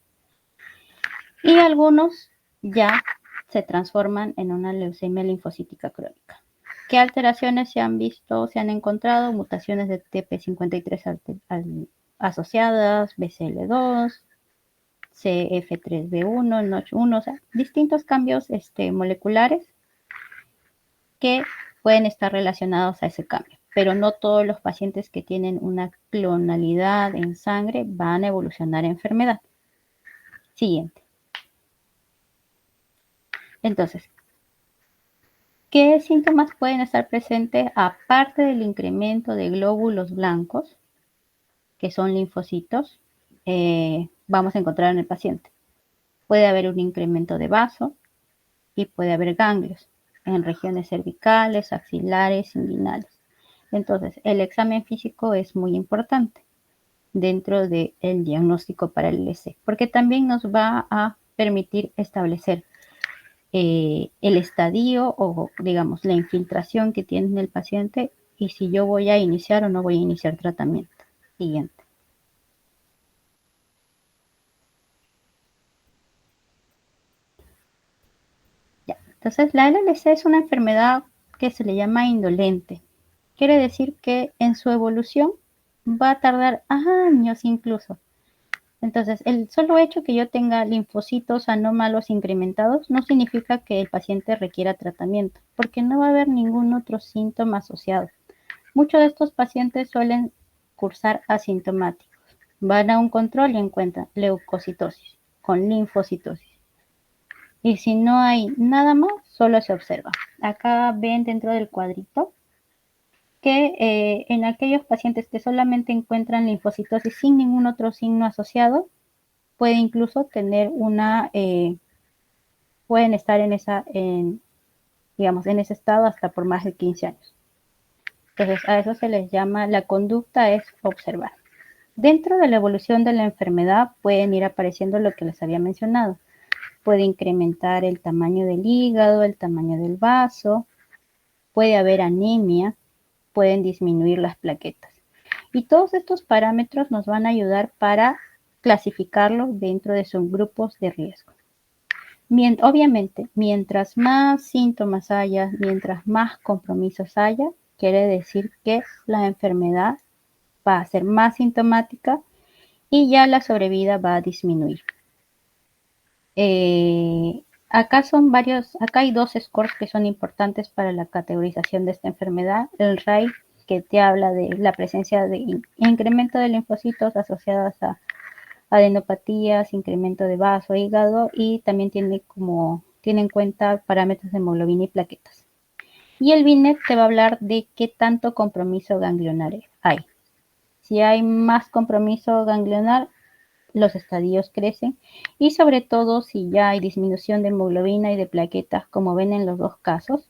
y algunos ya se transforman en una leucemia linfocítica crónica. ¿Qué alteraciones se han visto, se han encontrado? Mutaciones de TP53 asociadas, BCL2, CF3B1, NOTCH1, o sea, distintos cambios moleculares que pueden estar relacionados a ese cambio. Pero no todos los pacientes que tienen una clonalidad en sangre van a evolucionar a enfermedad. Siguiente. Entonces, ¿qué síntomas pueden estar presentes aparte del incremento de glóbulos blancos, que son linfocitos? Vamos a encontrar en el paciente. Puede haber un incremento de vaso y puede haber ganglios en regiones cervicales, axilares, inguinales. Entonces, el examen físico es muy importante dentro del diagnóstico para el LC, porque también nos va a permitir establecer el estadio o, digamos, la infiltración que tiene el paciente y si yo voy a iniciar o no voy a iniciar tratamiento. Siguiente. Ya. Entonces, la LLC es una enfermedad que se le llama indolente. Quiere decir que en su evolución va a tardar años incluso. Entonces, el solo hecho que yo tenga linfocitos anómalos incrementados no significa que el paciente requiera tratamiento, porque no va a haber ningún otro síntoma asociado. Muchos de estos pacientes suelen cursar asintomáticos. Van a un control y encuentran leucocitosis con linfocitosis. Y si no hay nada más, solo se observa. Acá ven dentro del cuadrito que en aquellos pacientes que solamente encuentran linfocitosis sin ningún otro signo asociado, puede incluso tener pueden estar en ese estado hasta por más de 15 años. Entonces, a eso se les llama, la conducta es observar. Dentro de la evolución de la enfermedad pueden ir apareciendo lo que les había mencionado. Puede incrementar el tamaño del hígado, el tamaño del vaso, puede haber anemia, pueden disminuir las plaquetas. Y todos estos parámetros nos van a ayudar para clasificarlo dentro de subgrupos de riesgo. Obviamente, mientras más síntomas haya, mientras más compromisos haya, quiere decir que la enfermedad va a ser más sintomática y ya la sobrevida va a disminuir. Acá hay dos scores que son importantes para la categorización de esta enfermedad. El RAI, que te habla de la presencia de incremento de linfocitos asociados a adenopatías, incremento de vaso, hígado, y también tiene en cuenta parámetros de hemoglobina y plaquetas. Y el BINET te va a hablar de qué tanto compromiso ganglionar hay. Si hay más compromiso ganglionar, los estadios crecen y sobre todo si ya hay disminución de hemoglobina y de plaquetas, como ven en los dos casos,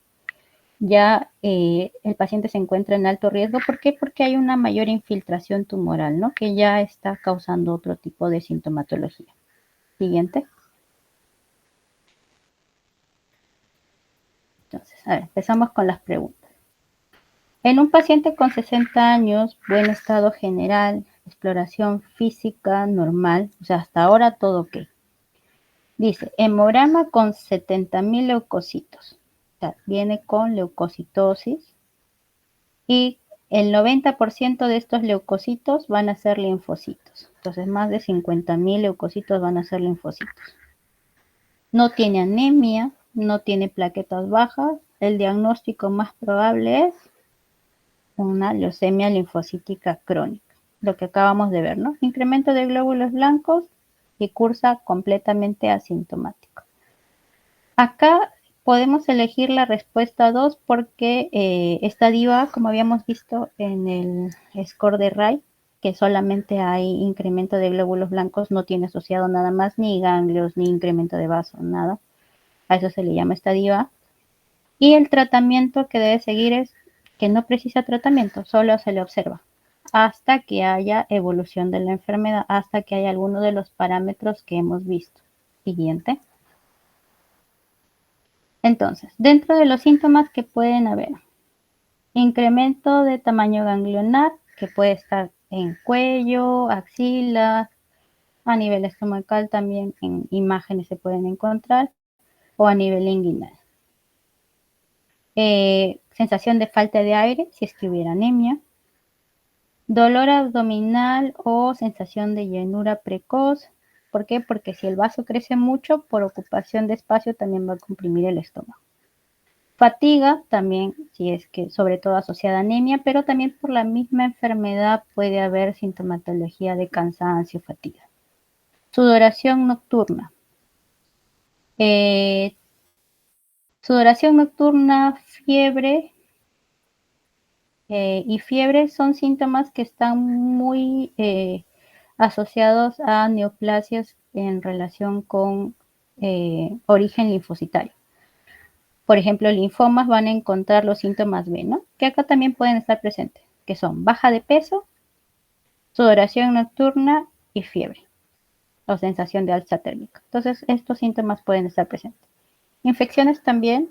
ya el paciente se encuentra en alto riesgo. ¿Por qué? Porque hay una mayor infiltración tumoral, ¿no? Que ya está causando otro tipo de sintomatología. Siguiente. Entonces, a ver, empezamos con las preguntas. En un paciente con 60 años, buen estado general, exploración física normal, o sea, hasta ahora todo ok. Dice, hemograma con 70.000 leucocitos. O sea, viene con leucocitosis y el 90% de estos leucocitos van a ser linfocitos. Entonces, más de 50.000 leucocitos van a ser linfocitos. No tiene anemia, no tiene plaquetas bajas. El diagnóstico más probable es una leucemia linfocítica crónica, lo que acabamos de ver, ¿no? Incremento de glóbulos blancos y cursa completamente asintomático. Acá podemos elegir la respuesta 2 porque esta DIVA, como habíamos visto en el score de Ray, que solamente hay incremento de glóbulos blancos, no tiene asociado nada más, ni ganglios, ni incremento de vaso, nada. A eso se le llama esta DIVA. Y el tratamiento que debe seguir es que no precisa tratamiento, solo se le observa hasta que haya evolución de la enfermedad, hasta que haya alguno de los parámetros que hemos visto. Siguiente. Entonces, dentro de los síntomas que pueden haber, incremento de tamaño ganglionar, que puede estar en cuello, axilas, a nivel estomacal también en imágenes se pueden encontrar, o a nivel inguinal. Sensación de falta de aire, si es que hubiera anemia. Dolor abdominal o sensación de llenura precoz. ¿Por qué? Porque si el vaso crece mucho, por ocupación de espacio también va a comprimir el estómago. Fatiga también, si es que sobre todo asociada a anemia, pero también por la misma enfermedad puede haber sintomatología de cansancio, fatiga. Sudoración nocturna. Sudoración nocturna, fiebre y fiebre son síntomas que están muy asociados a neoplasias en relación con origen linfocitario. Por ejemplo, linfomas van a encontrar los síntomas B, ¿no? Que acá también pueden estar presentes, que son baja de peso, sudoración nocturna y fiebre o sensación de alza térmica. Entonces, estos síntomas pueden estar presentes. Infecciones también,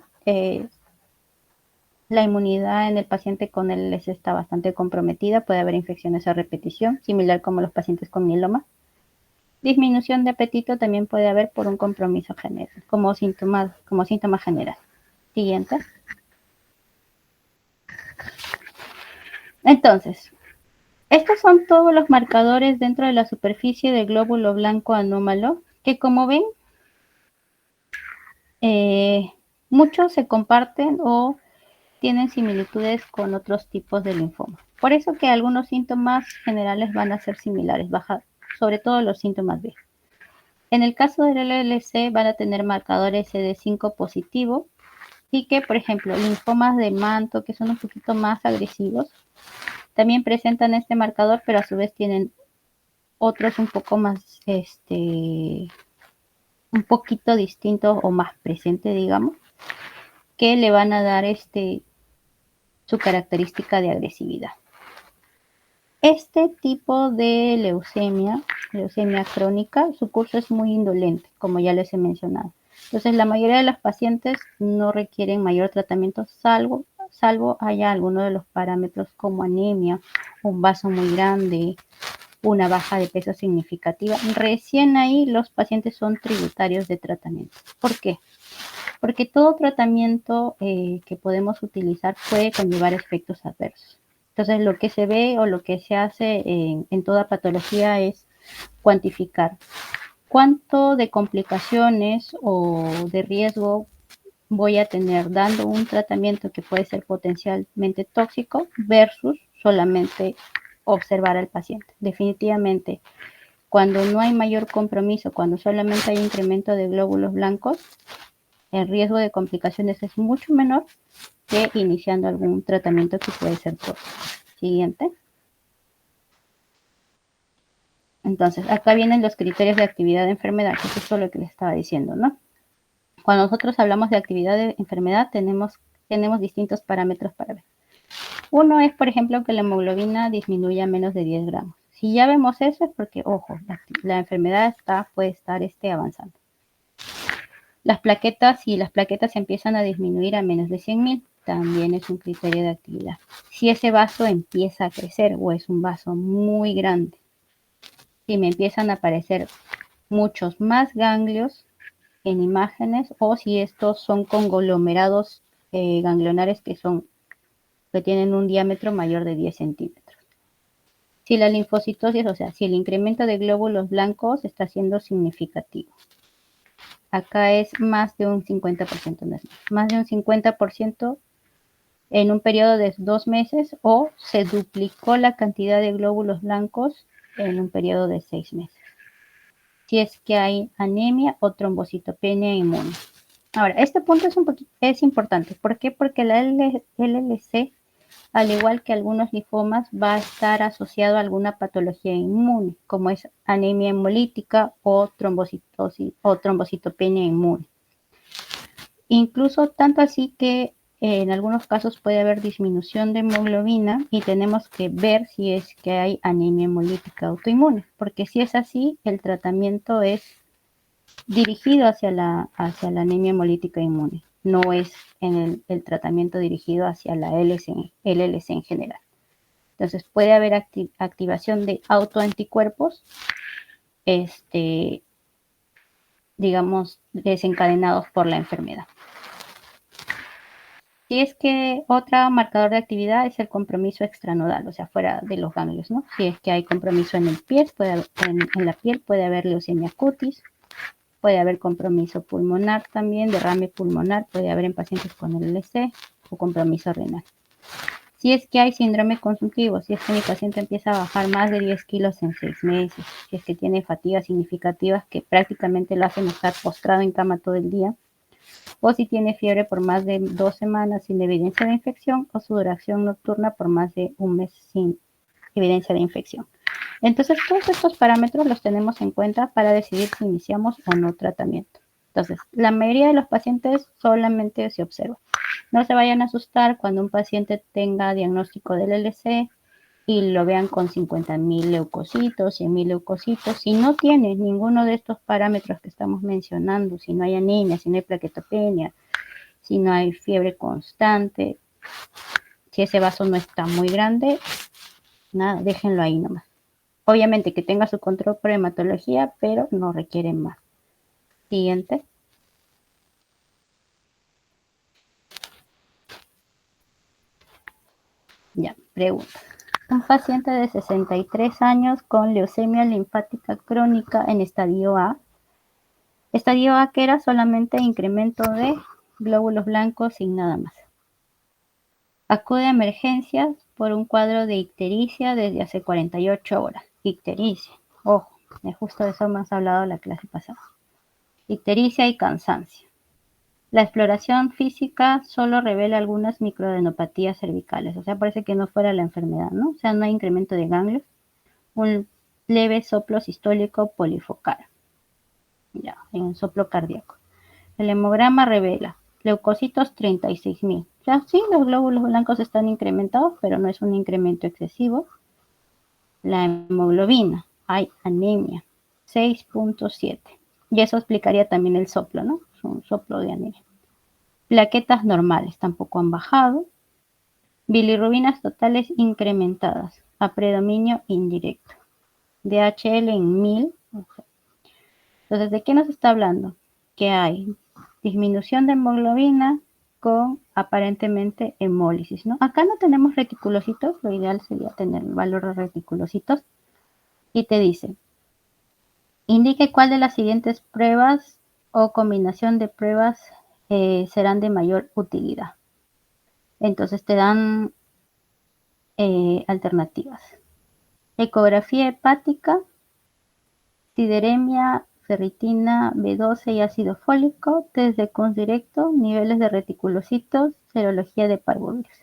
la inmunidad en el paciente con LS está bastante comprometida, puede haber infecciones a repetición, similar como los pacientes con mieloma. Disminución de apetito también puede haber por un compromiso general, como síntoma general. Siguiente. Entonces, estos son todos los marcadores dentro de la superficie del glóbulo blanco anómalo, que como ven, muchos se comparten o tienen similitudes con otros tipos de linfoma. Por eso que algunos síntomas generales van a ser similares, sobre todo los síntomas B. En el caso del LLC van a tener marcadores CD5 positivo y que, por ejemplo, linfomas de manto, que son un poquito más agresivos, también presentan este marcador, pero a su vez tienen otros un poco más, un poquito distintos o más presente, digamos, que le van a dar su característica de agresividad. Este tipo de leucemia crónica, su curso es muy indolente, como ya les he mencionado. Entonces, la mayoría de los pacientes no requieren mayor tratamiento, salvo haya alguno de los parámetros como anemia, un vaso muy grande, una baja de peso significativa. Recién ahí los pacientes son tributarios de tratamiento. ¿Por qué? Porque todo tratamiento que podemos utilizar puede conllevar efectos adversos. Entonces, lo que se ve o lo que se hace en toda patología es cuantificar cuánto de complicaciones o de riesgo voy a tener dando un tratamiento que puede ser potencialmente tóxico versus solamente observar al paciente. Definitivamente, cuando no hay mayor compromiso, cuando solamente hay incremento de glóbulos blancos, el riesgo de complicaciones es mucho menor que iniciando algún tratamiento que puede ser tóxico. Siguiente. Entonces, acá vienen los criterios de actividad de enfermedad, que es todo lo que les estaba diciendo, ¿no? Cuando nosotros hablamos de actividad de enfermedad, tenemos tenemos distintos parámetros para ver. Uno es, por ejemplo, que la hemoglobina disminuya a menos de 10 gramos. Si ya vemos eso es porque, ojo, la enfermedad puede estar avanzando. Las plaquetas, si las plaquetas empiezan a disminuir a menos de 100.000, también es un criterio de actividad. Si ese vaso empieza a crecer o es un vaso muy grande, si me empiezan a aparecer muchos más ganglios en imágenes o si estos son conglomerados ganglionares que tienen un diámetro mayor de 10 centímetros. Si la linfocitosis, o sea, si el incremento de glóbulos blancos está siendo significativo. Acá es más de un 50%, no es más de un 50% en un periodo de 2 meses o se duplicó la cantidad de glóbulos blancos en un periodo de 6 meses. Si es que hay anemia o trombocitopenia inmune. Ahora, este punto es importante. ¿Por qué? Porque la LLC, al igual que algunos linfomas, va a estar asociado a alguna patología inmune, como es anemia hemolítica o trombocitosis o trombocitopenia inmune. Incluso tanto así que en algunos casos puede haber disminución de hemoglobina y tenemos que ver si es que hay anemia hemolítica autoinmune, porque si es así, el tratamiento es dirigido hacia la anemia hemolítica inmune, no es en el tratamiento dirigido hacia la LLC en general. Entonces puede haber activación de autoanticuerpos, digamos, desencadenados por la enfermedad. Si es que otro marcador de actividad es el compromiso extranodal, o sea, fuera de los ganglios, ¿no? Si es que hay compromiso en el pie, en la piel puede haber leucemia cutis, puede haber compromiso pulmonar también, derrame pulmonar, puede haber en pacientes con LLC o compromiso renal. Si es que hay síndrome consultivo, si es que mi paciente empieza a bajar más de 10 kilos en 6 meses, si es que tiene fatigas significativas que prácticamente lo hacen estar postrado en cama todo el día, o si tiene fiebre por más de 2 semanas sin evidencia de infección o sudoración nocturna por más de un mes sin evidencia de infección. Entonces, todos estos parámetros los tenemos en cuenta para decidir si iniciamos o no tratamiento. Entonces, la mayoría de los pacientes solamente se observa. No se vayan a asustar cuando un paciente tenga diagnóstico del LLC y lo vean con 50.000 leucocitos, 100.000 leucocitos. Si no tiene ninguno de estos parámetros que estamos mencionando, si no hay anemia, si no hay plaquetopenia, si no hay fiebre constante, si ese vaso no está muy grande, nada, déjenlo ahí nomás. Obviamente que tenga su control por hematología, pero no requiere más. Siguiente. Ya, pregunta. Un paciente de 63 años con leucemia linfática crónica en estadio A. Estadio A que era solamente incremento de glóbulos blancos sin nada más. Acude a emergencias por un cuadro de ictericia desde hace 48 horas. Ictericia, ojo, de justo de eso hemos hablado la clase pasada. Ictericia y cansancio. La exploración física solo revela algunas microadenopatías cervicales, o sea, parece que no fuera la enfermedad, ¿no? O sea, no hay incremento de ganglios, un leve soplo sistólico polifocal, ya, en un soplo cardíaco. El hemograma revela leucocitos 36.000. O sea, sí, los glóbulos blancos están incrementados, pero no es un incremento excesivo. La hemoglobina, hay anemia, 6.7. Y eso explicaría también el soplo, ¿no? Es un soplo de anemia. Plaquetas normales tampoco han bajado. Bilirrubinas totales incrementadas a predominio indirecto. DHL en 1000. Entonces, ¿de qué nos está hablando? Que hay disminución de hemoglobina con aparentemente hemólisis, ¿no? Acá no tenemos reticulocitos, lo ideal sería tener el valor de reticulocitos. Y te dice, indique cuál de las siguientes pruebas o combinación de pruebas serán de mayor utilidad. Entonces te dan alternativas. Ecografía hepática, sideremia, ferritina, B12 y ácido fólico, test de Cons directo, niveles de reticulocitos, serología de parvovirus.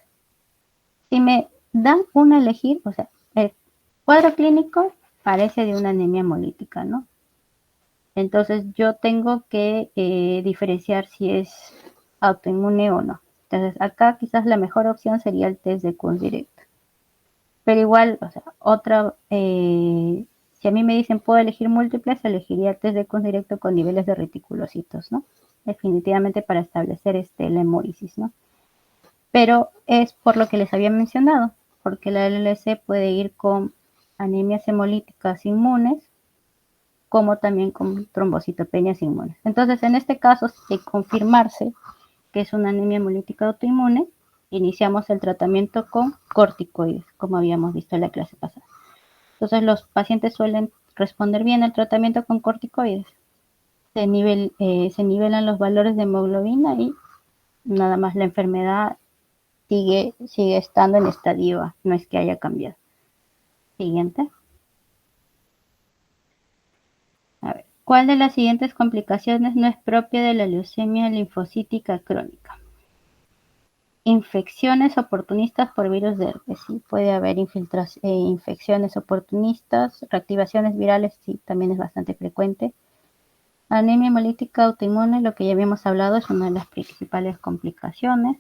Si me dan una a elegir, o sea, el cuadro clínico parece de una anemia hemolítica, ¿no? Entonces yo tengo que diferenciar si es autoinmune o no. Entonces, acá quizás la mejor opción sería el test de Kunz directo. Pero igual, o sea, si a mí me dicen puedo elegir múltiples, elegiría el test de Kunz directo con niveles de reticulocitos, ¿no? Definitivamente para establecer la hemólisis, ¿no? Pero es por lo que les había mencionado, porque la LLC puede ir con anemias hemolíticas inmunes, como también con trombocitopenias inmunes. Entonces, en este caso, de confirmarse que es una anemia hemolítica autoinmune, iniciamos el tratamiento con corticoides, como habíamos visto en la clase pasada. Entonces, los pacientes suelen responder bien al tratamiento con corticoides. Se nivelan los valores de hemoglobina y nada más la enfermedad sigue estando en estadio A, no es que haya cambiado. Siguiente. A ver, ¿cuál de las siguientes complicaciones no es propia de la leucemia linfocítica crónica? Infecciones oportunistas por virus de herpes. Sí, puede haber infecciones oportunistas, reactivaciones virales, sí, también es bastante frecuente. Anemia hemolítica autoinmune, lo que ya habíamos hablado, es una de las principales complicaciones.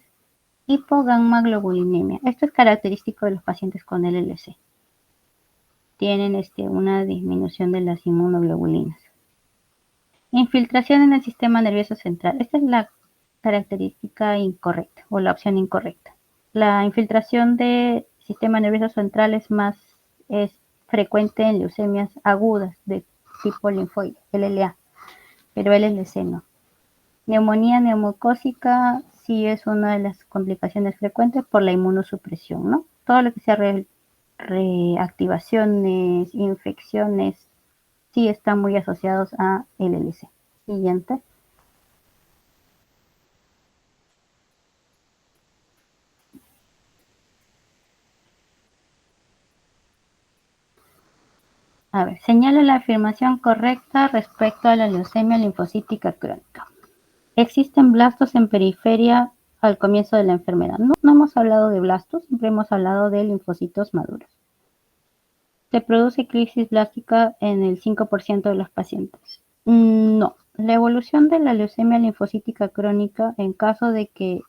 Hipogammaglobulinemia. Esto es característico de los pacientes con LLC. Tienen una disminución de las inmunoglobulinas. Infiltración en el sistema nervioso central. Esta es la característica incorrecta o la opción incorrecta. La infiltración del sistema nervioso central es frecuente en leucemias agudas de tipo linfoide, LLA, pero LLC no. Neumonía neumocócica sí es una de las complicaciones frecuentes por la inmunosupresión, ¿no? Todo lo que sea reactivaciones, infecciones, sí están muy asociados a LLC. Siguiente. A ver, señala la afirmación correcta respecto a la leucemia linfocítica crónica. Existen blastos en periferia al comienzo de la enfermedad. No hemos hablado de blastos, siempre hemos hablado de linfocitos maduros. Se produce crisis blástica en el 5% de los pacientes. No, la evolución de la leucemia linfocítica crónica en caso de que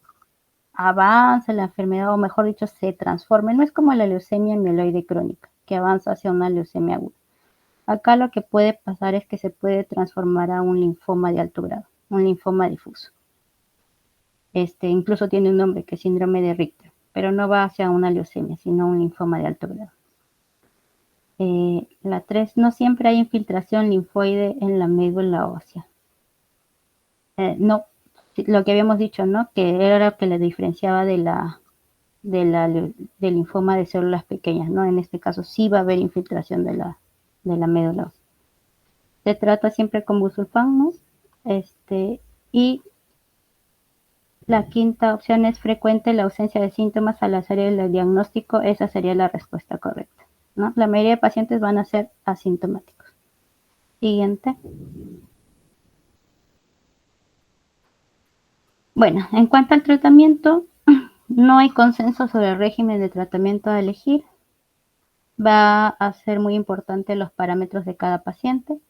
avance la enfermedad, o mejor dicho, se transforme, no es como la leucemia mieloide crónica, que avanza hacia una leucemia aguda. Acá lo que puede pasar es que se puede transformar a un linfoma de alto grado, un linfoma difuso. Incluso tiene un nombre que es síndrome de Richter, pero no va hacia una leucemia, sino un linfoma de alto grado. La 3, no siempre hay infiltración linfoide en la médula ósea. No, lo que habíamos dicho, ¿no? Que era lo que le diferenciaba del linfoma de células pequeñas, ¿no? En este caso sí va a haber infiltración de la médula ósea. Se trata siempre con busulfán, ¿no? Y la quinta opción es frecuente la ausencia de síntomas al hacer el diagnóstico. Esa sería la respuesta correcta, ¿no? La mayoría de pacientes van a ser asintomáticos. Siguiente. Bueno, en cuanto al tratamiento, no hay consenso sobre el régimen de tratamiento a elegir. Va a ser muy importante los parámetros de cada paciente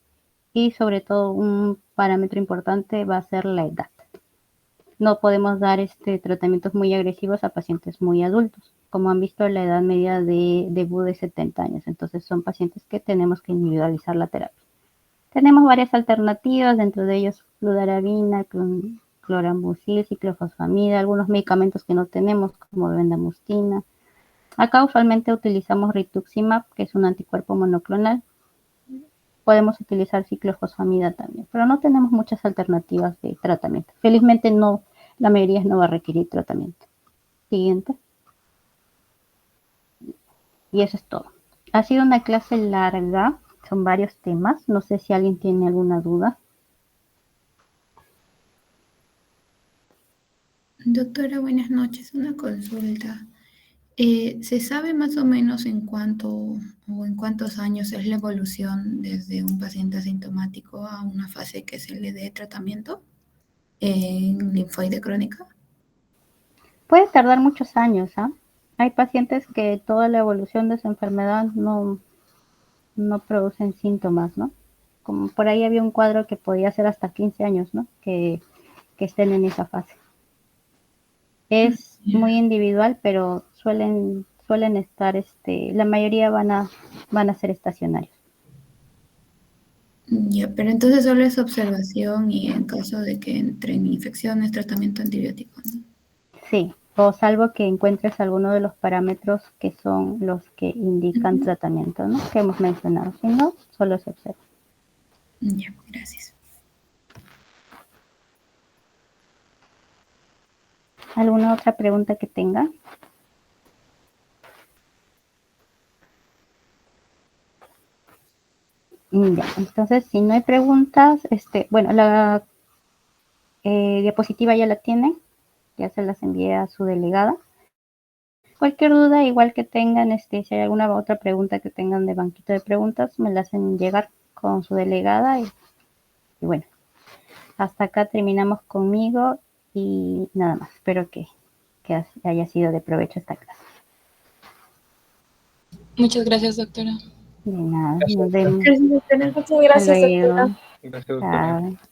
y sobre todo un parámetro importante va a ser la edad. No podemos dar tratamientos muy agresivos a pacientes muy adultos. Como han visto, la edad media de debut es 70 años, entonces son pacientes que tenemos que individualizar la terapia. Tenemos varias alternativas, dentro de ellos fludarabina, clorambucil, ciclofosfamida, algunos medicamentos que no tenemos como bendamustina. Acá usualmente utilizamos rituximab, que es un anticuerpo monoclonal. Podemos utilizar ciclofosfamida también, pero no tenemos muchas alternativas de tratamiento. Felizmente no, la mayoría no va a requerir tratamiento. Siguiente. Y eso es todo. Ha sido una clase larga, son varios temas. No sé si alguien tiene alguna duda.
Doctora, buenas noches. Una consulta. ¿Se sabe más o menos en cuánto o en cuántos años es la evolución desde un paciente asintomático a una fase que se le dé tratamiento en linfoide crónica?
Puede tardar muchos años, ¿ah? Hay pacientes que toda la evolución de su enfermedad no producen síntomas, ¿no? Como por ahí había un cuadro que podía ser hasta 15 años, ¿no? Que estén en esa fase. Es muy individual, pero suelen estar, la mayoría van a ser estacionarios.
Ya, pero entonces solo es observación y en caso de que entren infecciones, tratamiento antibiótico, ¿no?
Sí, o salvo que encuentres alguno de los parámetros que son los que indican tratamiento, ¿no? Que hemos mencionado. Si no, solo se observa.
Ya, gracias.
¿Alguna otra pregunta que tenga? Ya, entonces, si no hay preguntas, bueno, la diapositiva ya la tienen, ya se las envié a su delegada. Cualquier duda, igual que tengan, si hay alguna otra pregunta que tengan de banquito de preguntas, me la hacen llegar con su delegada y bueno, hasta acá terminamos conmigo y nada más. Espero que haya sido de provecho esta clase.
Muchas gracias, doctora.
De nada,
Gracias,
nos vemos.
Gracias, doctora.
Muchas gracias,
Hasta luego.
doctora.
Gracias, doctora.
Chao.